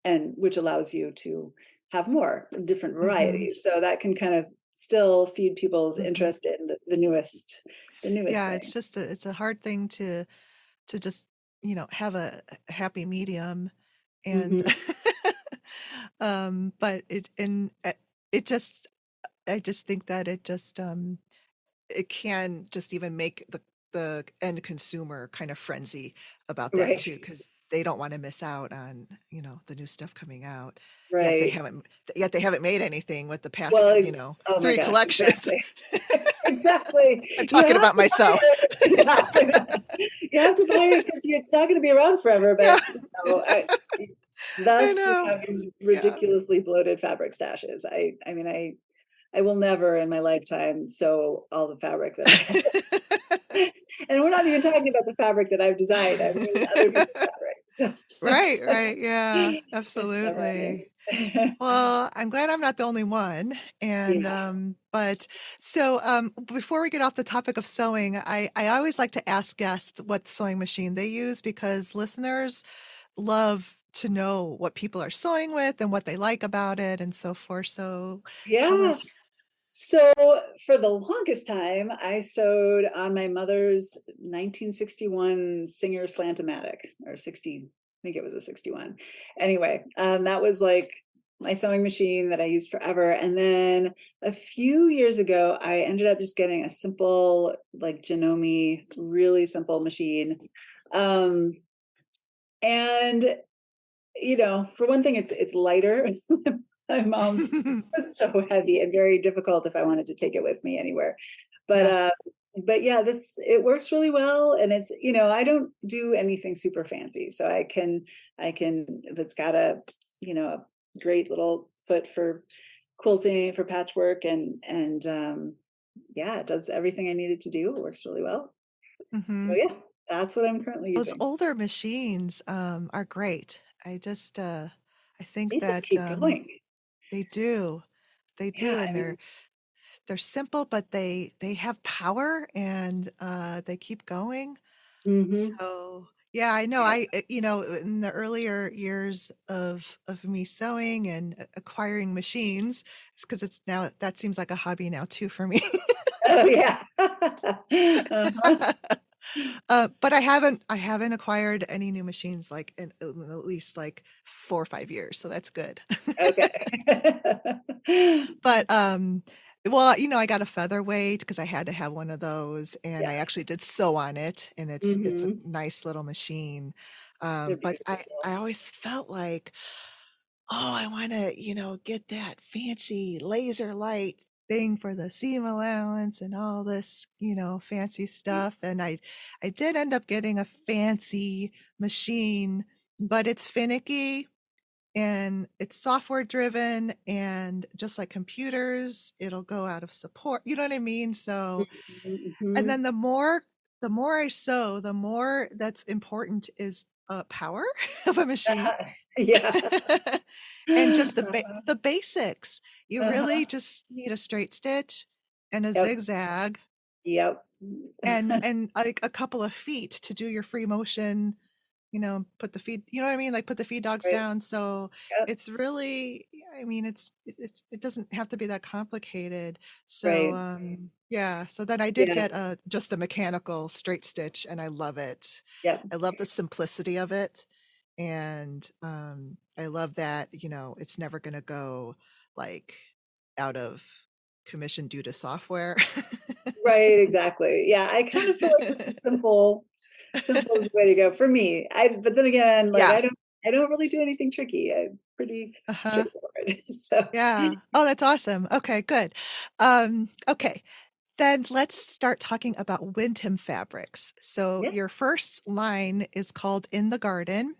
and which allows you to have more different Hmm. varieties, so that can kind of still feed people's Hmm. interest in the newest Yeah, it's thing. just it's a hard thing to just, have a happy medium and Hmm. but it just I just think that it just it can just even make the end consumer kind of frenzy about that Right. too, because they don't want to miss out on, the new stuff coming out. Yet they Right. haven't yet they haven't made anything with the past, Well, oh my three gosh, collections. exactly. Exactly. I'm You talking have about to buy myself. it. Yeah. You have to buy it because it's not going to be around forever. Yeah, But I thus we know. have these Yeah. ridiculously bloated fabric stashes. I mean, I will never in my lifetime sew all the fabric that I have. And we're not even talking about the fabric that I've designed. I mean, other people's fabric. So Right, right. Yeah, it's never absolutely. ending. Well, I'm glad I'm not the only one. And Yeah. but so before we get off the topic of sewing, I always like to ask guests what sewing machine they use, because listeners love to know what people are sewing with and what they like about it and so forth. So tell Yeah. us. So for the longest time, I sewed on my mother's 1961 Singer Slant-O-Matic, or 60, I think it was a 61. Anyway, that was like my sewing machine that I used forever. And then a few years ago, I ended up just getting a simple, like Janome, really simple machine. Um, and for one thing, it's lighter. My mom's was so heavy and very difficult if I wanted to take it with me anywhere. But Yeah. but yeah, it works really well, and it's, I don't do anything super fancy, so I can if it's got a, a great little foot for quilting, for patchwork, and yeah, it does everything I need it to do. It works really well. So Hmm. yeah, that's what I'm currently Those using. older machines are great. I think They just that keep going. they do. They Yeah, do, I and mean, they're simple, but they have power, and they keep going. hmm So yeah, I know. yeah. In the earlier years of me sewing and acquiring machines, it's because it's now that seems like a hobby now too for me. Oh yeah. Uh-huh. But I haven't acquired any new machines like in at least like 4 or 5 years, so that's good. Okay. But well, I got a featherweight because I had to have one of those, and I actually Yes. did sew on it, and it's a hmm nice little machine. They're But I beautiful. always felt like, oh, I want to, get that fancy laser light thing for the seam allowance and all this, fancy stuff. And I did end up getting a fancy machine, but it's finicky and it's software driven, and just like computers, it'll go out of support. You know what I mean? So, and Mhm. then the more I sew, the more that's important is power of a machine. Yeah. And just Uh-huh. the basics. You really Uh-huh. just need a straight stitch and a Yep. zigzag Yep. and like a couple of feet to do your free motion, put the feed, you know what I mean? Like put the feed dogs Right. down. So Yep. it's really, I mean, it doesn't have to be that complicated. So, Right. yeah. So then I did Yeah. get just a mechanical straight stitch, and I love it. Yep. I love the simplicity of it. And I love that, it's never going to go like out of commission due to software. Right, exactly. Yeah, I kind of feel like just the simple is the way to go for me. But then again, like Yeah. I don't really do anything tricky. I'm pretty Uh-huh. straightforward. So Yeah. Oh, that's awesome. Okay, good. Okay. Then let's start talking about Windham fabrics. So yeah. your first line is called In the Garden,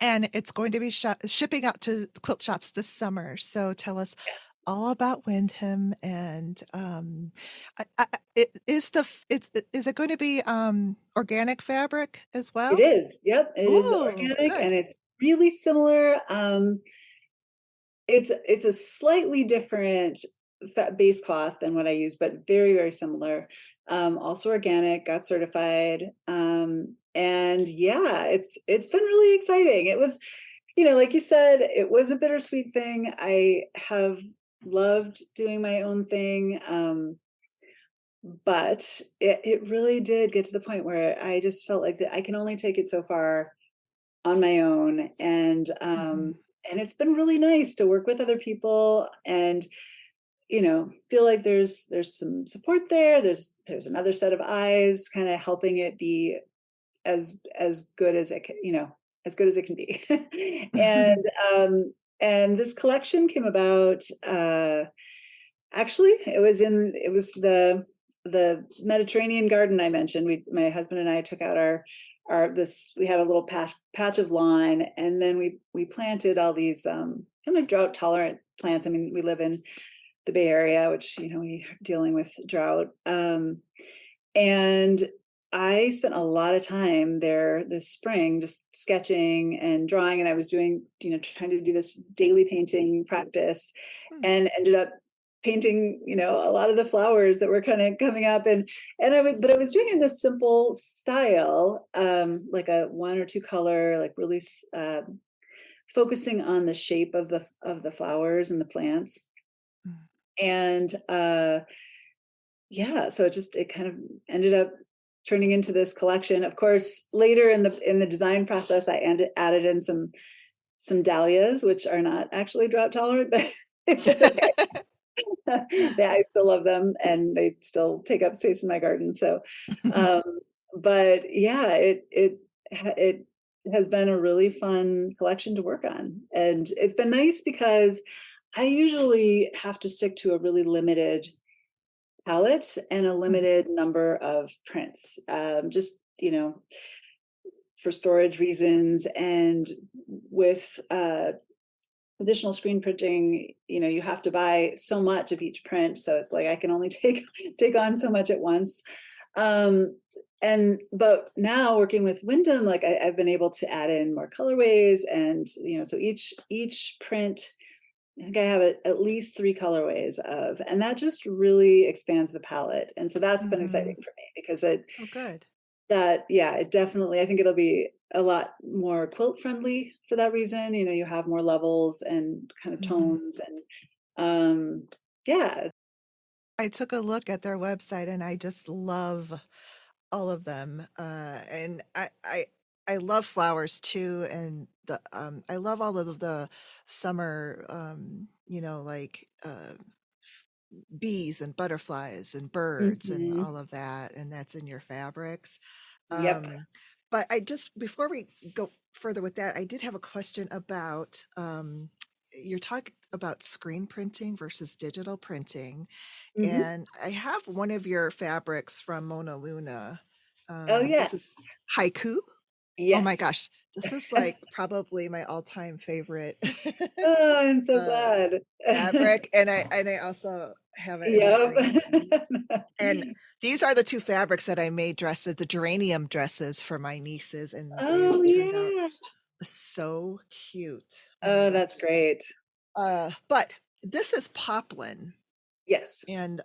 and it's going to be shipping out to quilt shops this summer. So tell us Yes. all about Windham, and it is is it going to be organic fabric as It well? is. Yep. It is Ooh, organic good. and it's really similar. It's a slightly different base cloth than what I use, but very, very similar. Also organic, got certified. And yeah, it's been really exciting. It was, like you said, it was a bittersweet thing. I have loved doing my own thing. But it really did get to the point where I just felt like that I can only take it so far on my own, Mhm. and it's been really nice to work with other people and feel like there's some support there. There's another set of eyes kind of helping it be as good as it can, as good as it can be. and and this collection came about, actually it was the Mediterranean garden I mentioned. My husband and I took out our this we had a little patch of lawn, and then we planted all these kind of drought tolerant plants. I mean, we live in the Bay Area, which we are dealing with drought. And I spent a lot of time there this spring just sketching and drawing, and I was doing, trying to do this daily painting practice, Hmm. and ended up painting, a lot of the flowers that were kind of coming up, and but I was doing it in a simple style, like a one or two color, like really focusing on the shape of the flowers and the plants. Mm. And yeah, so it kind of ended up turning into this collection. Of course, later in the design process, added in some dahlias, which are not actually drought tolerant, but it's okay. Yeah, I still love them, and they still take up space in my garden. So, um, but yeah, it has been a really fun collection to work on, and it's been nice because I usually have to stick to a really limited palette and a Mhm. limited number of prints, just, for storage reasons. And with traditional screen printing, you have to buy so much of each print. So it's like I can only take on so much at once. Um, but now working with Wyndham, like I've been able to add in more colorways, and so each print, I think I have at least three colorways of, and that just really expands the palette. And so that's been exciting Mhm. for me because it Oh, good. that yeah, it definitely, I think it'll be a lot more quilt friendly for that reason. You have more levels and kind of Mhm. tones, and yeah. I took a look at their website and I just love all of them. And I love flowers too, and I love all of the summer, like bees and butterflies and birds and Mhm. all of that, and that's in your fabrics. Yep. Um, but I just before we go further with that, I did have a question about you're talking about screen printing versus digital printing, Mhm. and I have one of your fabrics from Mona Luna. Oh, This is yes. haiku. Oh my Yes. gosh, this is like probably my all-time favorite Oh, I'm so uh, glad. fabric, and I also have it in the Yep. green one. And these are the 2 fabrics that I made dresses, the geranium dresses for my nieces, and they've Oh, turned out yeah. so cute. Oh my Oh, that's gosh. great. But this is poplin, Yes. and,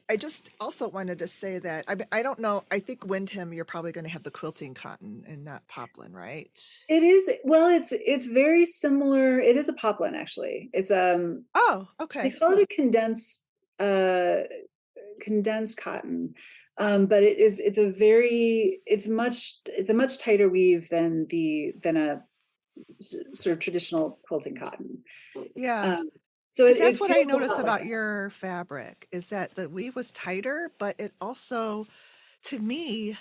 I just also wanted to say that I don't know, I think Windham, you're probably gonna have the quilting cotton and not poplin, right? It is, well, it's very similar. It is a poplin, actually. Oh, They okay. call it a uh condensed cotton. But it's a much tighter weave than a sort of traditional quilting cotton. Yeah, Um, so 'cause it that's what I feels a noticed lot like about that. your fabric, is that the weave was tighter, but it also, to me,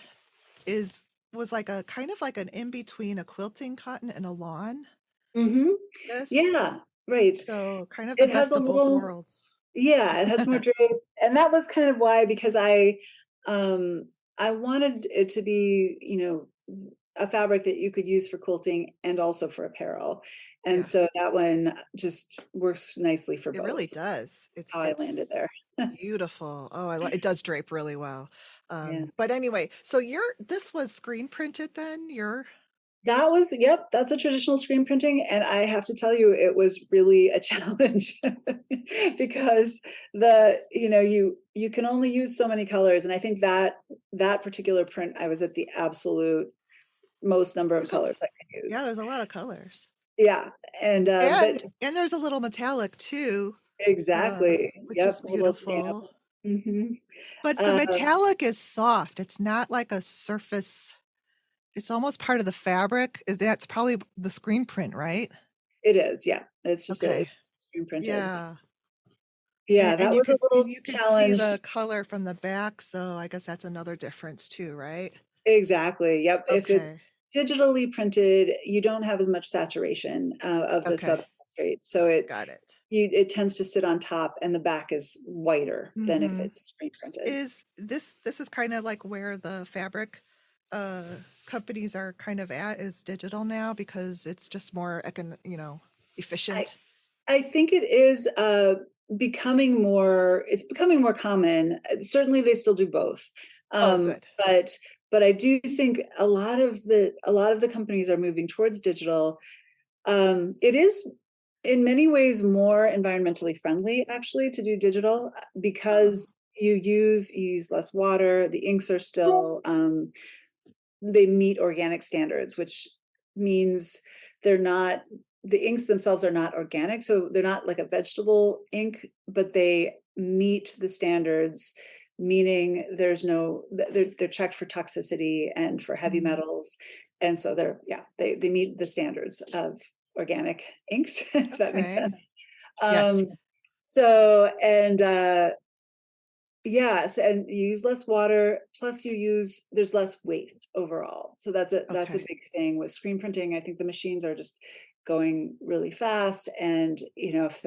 is was like a kind of like an in between a quilting cotton and a lawn. Hmm. This, Yeah, right. so kind of the It has best a of both little, worlds. yeah, it has more drape, and that was kind of why, because um, I wanted it to be, a fabric that you could use for quilting and also for apparel, and Yeah, so that one just works nicely for it both. really So does. how I landed It's there. beautiful. Oh, it does drape really well. Yeah. But anyway, so this was screen printed then? That was, yep, that's a traditional screen printing, and I have to tell you, it was really a challenge because you can only use so many colors, and I think that particular print, I was at the absolute most number of There's a colors I could Yeah, use. there's a lot of colors. Yeah, and but And there's a little metallic too, exactly, which yep, is a little beautiful. enamel. Mhm. But the metallic is soft. It's not like a surface. It's almost part of the fabric. That's probably the screen print, right? It is, yeah. Okay. It's screen printed. Yeah. Yeah, that was a And little you could see challenge. the color from the back, so I guess that's another difference too, right? Exactly, yep. If Okay. it's digitally printed, you don't have as much saturation, of the Okay. substrate, so Got it. it tends to sit on top, and the back is whiter than if Mhm. it's screen printed. Is this is kind of like where the fabric uh companies are kind of at, is digital now, because it's just more I efficient. I think it is, it's becoming more common. Certainly they still do both. Oh, good. But I do think a lot of the companies are moving towards digital. It is in many ways more environmentally friendly, actually, to do digital, Oh, because you use less water. The inks are still, they meet organic standards, which means they're not the inks themselves are not organic, so they're not like a vegetable ink, but they meet the standards, meaning they're checked for toxicity and for heavy mhm. metals, and so they meet the standards of organic inks, if that makes Okay. sense. Yes. Um, so and Yes, and you use less water, plus there's less weight overall. So that's a Okay. big thing with screen printing. I think the machines are just going really fast, and if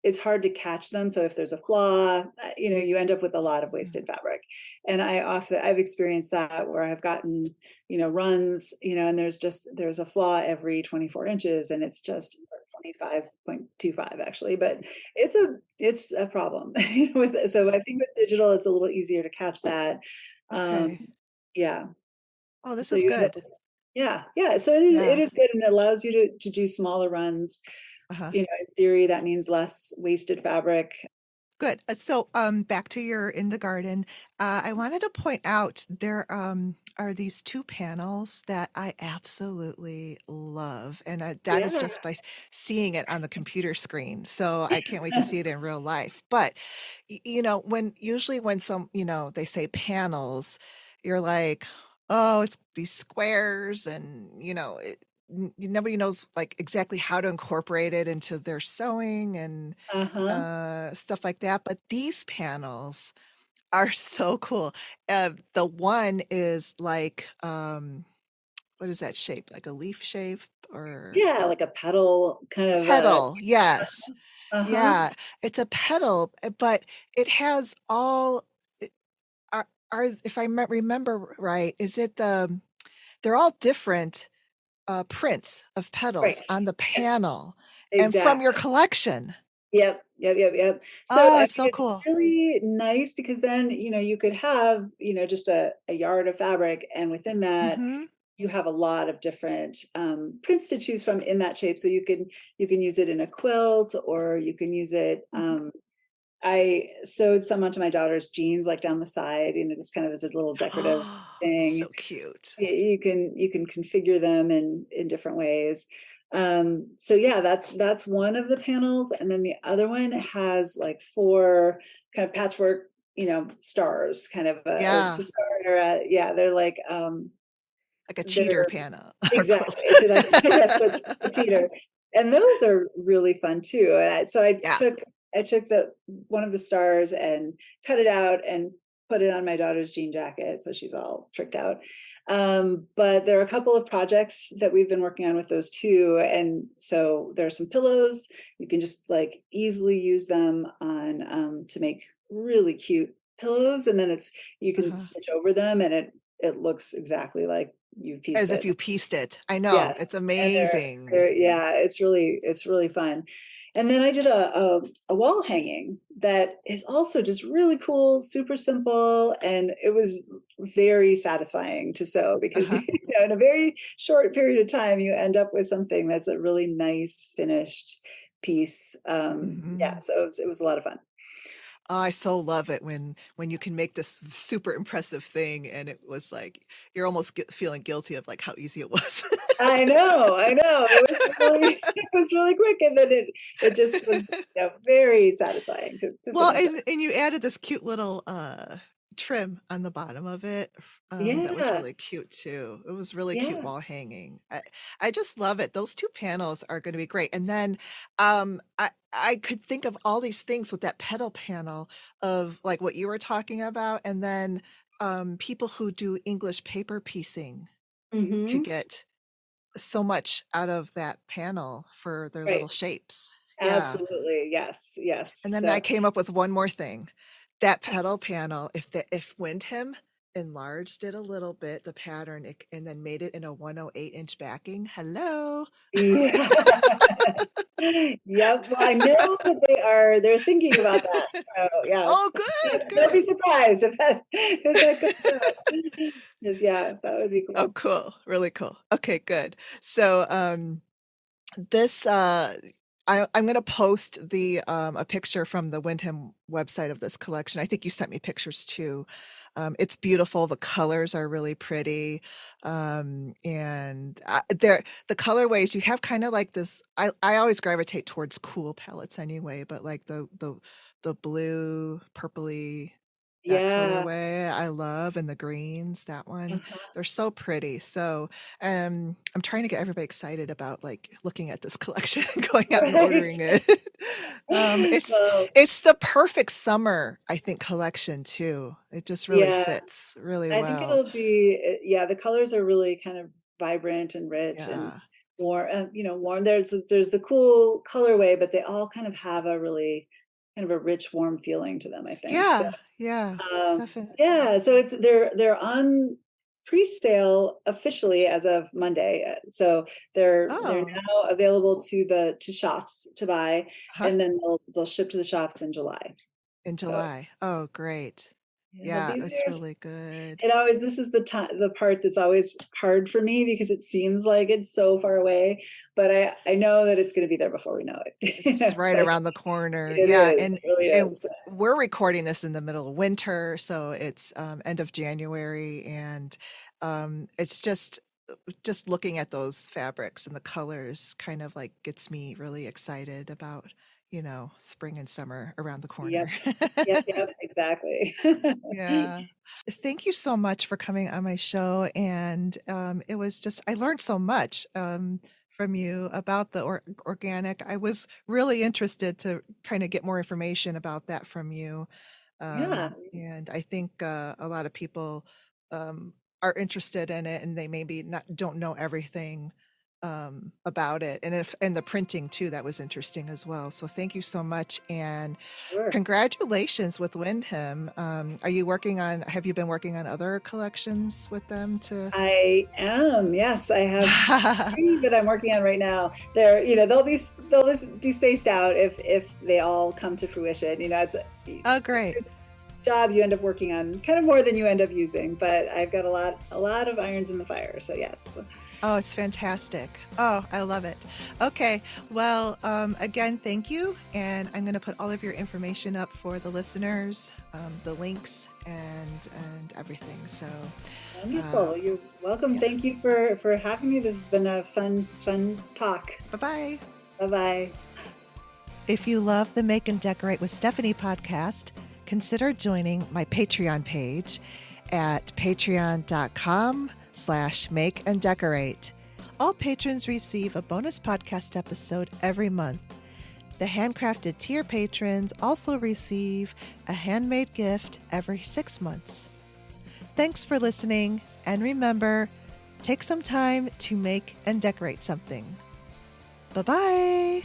it's hard to catch them. So if there's a flaw, you end up with a lot of Mhm. wasted fabric. And I've experienced that where I've gotten, runs, and there's a flaw every 24 inches and it's just 25.25 actually, but it's a problem. So I think with digital, it's a little easier to catch that. Um, Okay. yeah. Oh, this So is you end up good. with, yeah, yeah. So it Yeah. is good and it allows you to do smaller runs. Uh-huh. In theory, that means less wasted fabric. Good. So, back to your in the garden. I wanted to point out there are these two panels that I absolutely love, and that is Yeah. just by seeing it on the computer screen. So I can't wait to see it in real life. But when they say panels, you're like, oh, it's these squares, and nobody knows like exactly how to incorporate it into their sewing and Uh-huh. stuff like that. But these panels are so cool. The one is like, what is that shape? Like a leaf shape or Yeah, like a petal kind of petal? Yes. uh-huh. Yeah. It's a petal, but it has all. it- are if I remember right, is it they're all different prints of petals Right. on the Yes, panel and from your exactly. collection. Yep, yep, yep, yep. So Oh, I it's mean so it's cool. really nice because then, you could have, just a yard of fabric and within that Hmm. you have a lot of different prints to choose from in that shape. So you can use it in a quilt or you can use it. I sewed some onto my daughter's jeans, like down the side, just kind of as a little decorative thing. So cute. You can configure them in different ways. So yeah, that's one of the panels, and then the other one has like four kind of patchwork, stars, kind of it's Yeah, a star. Yeah, they're like like a cheater they're panel or quilt. exactly to like yes, the cheater, and those are really fun too. And so I Yeah. took I took the one of the stars and cut it out and put it on my daughter's jean jacket, so she's all tricked out. But there are a couple of projects that we've been working on with those too, and so there are some pillows. You can just like easily use them on to make really cute pillows, and then you can Uh-huh. stitch over them, and it looks exactly like you've pieced As if it. you pieced it. I know, it's Yes, and they're amazing. yeah, it's really fun. And then I did a wall hanging that is also just really cool, super simple, and it was very satisfying to sew because Uh-huh. in a very short period of time you end up with something that's a really nice finished piece. Yeah, Mhm. so it was a lot of fun. Oh, I so love it when you can make this super impressive thing, and it was like you're almost feeling guilty of, like, how easy it was. I know. It was really it was really quick, and then it just was, very satisfying to Well, finish it. and you added this cute little, trim on the bottom of it, that was Yeah, really cute too. It was really cute yeah. wall hanging. I just love it. Those 2 panels are gonna be great, and then, I could think of all these things with that petal panel of, like, what you were talking about, and then, people who do English paper piecing could Mhm. get so much out of that panel for their Right. little shapes. Yeah. Absolutely. Yes, yes. And then I So came up with one more thing. That pedal panel, if Windham enlarged it a little bit, the pattern, and then made it in a 108-inch backing, hello. yes. Yep. Well, I know that they're thinking about that. So yeah, Oh, good, don't be good. surprised if that goes out. 'Cause yeah, that would be Oh, cool. cool. Really cool. Okay, good. So, this I'm gonna post a picture from the Wyndham website of this collection. I think you sent me pictures too. It's beautiful. The colors are really pretty. And the colorways you have kind of like this. I always gravitate towards cool palettes anyway, but like the blue, purpley, that Yeah. colorway I love, and the greens, that one. Uh-huh. They're so pretty. So, I'm trying to get everybody excited about, like, looking at this collection and going out and Right. ordering it. It's Well, it's the perfect summer, I think, collection too. It just really yeah. fits really I think well. it'll be yeah, the colors are really kind of vibrant and rich, and Yeah. warm. There's the cool colorway, but they all kind of have a really kind of a rich, warm feeling to them, I think. So Yeah, yeah, definitely. yeah, so they're on pre-sale officially as of Monday. So they're Oh, now available to shops to buy, huh? and then they'll ship to the shops in July. In So July. Oh, great. yeah, they'll Yeah, be that's there. really good. It always This is the part that's always hard for me because it seems like it's so far away, but I know that it's going to be there before we know it. It's It's right like around the corner. it Yeah, is, it really and is. we're recording this in the middle of winter, so it's end of January, and it's just looking at those fabrics and the colors kind of like gets me really excited about, spring and summer around the corner. Yep, yep, exactly. Yeah. Thank you so much for coming on my show. And it was just, I learned so much from you about the organic. I was really interested to kind of get more information about that from you. Yeah, And I think a lot of people um, are interested in it and they maybe not don't know everything about it. And the printing too, that was interesting as well. So thank you so much. And sure. congratulations with Windham. Have you been working on other collections with them to? I am. Yes, I have three that I'm working on right now. They'll be spaced out if they all come to fruition. It's Oh, great. this job you end up working on kind of more than you end up using, but I've got a lot of irons in the fire. So yes. Oh, it's fantastic. Oh, I love it. Okay. Well, again, thank you. And I'm going to put all of your information up for the listeners, the links and everything. So, uh, Wonderful. You're welcome. yeah. Thank you for having me. This has been a fun talk. Bye-bye. Bye bye. If you love the Make and Decorate with Stephanie podcast, consider joining my Patreon page at patreon.com/make and decorate. All patrons receive a bonus podcast episode every month. The handcrafted tier patrons also receive a handmade gift every 6 months. Thanks for listening, and remember, take some time to make and decorate something. Bye-bye.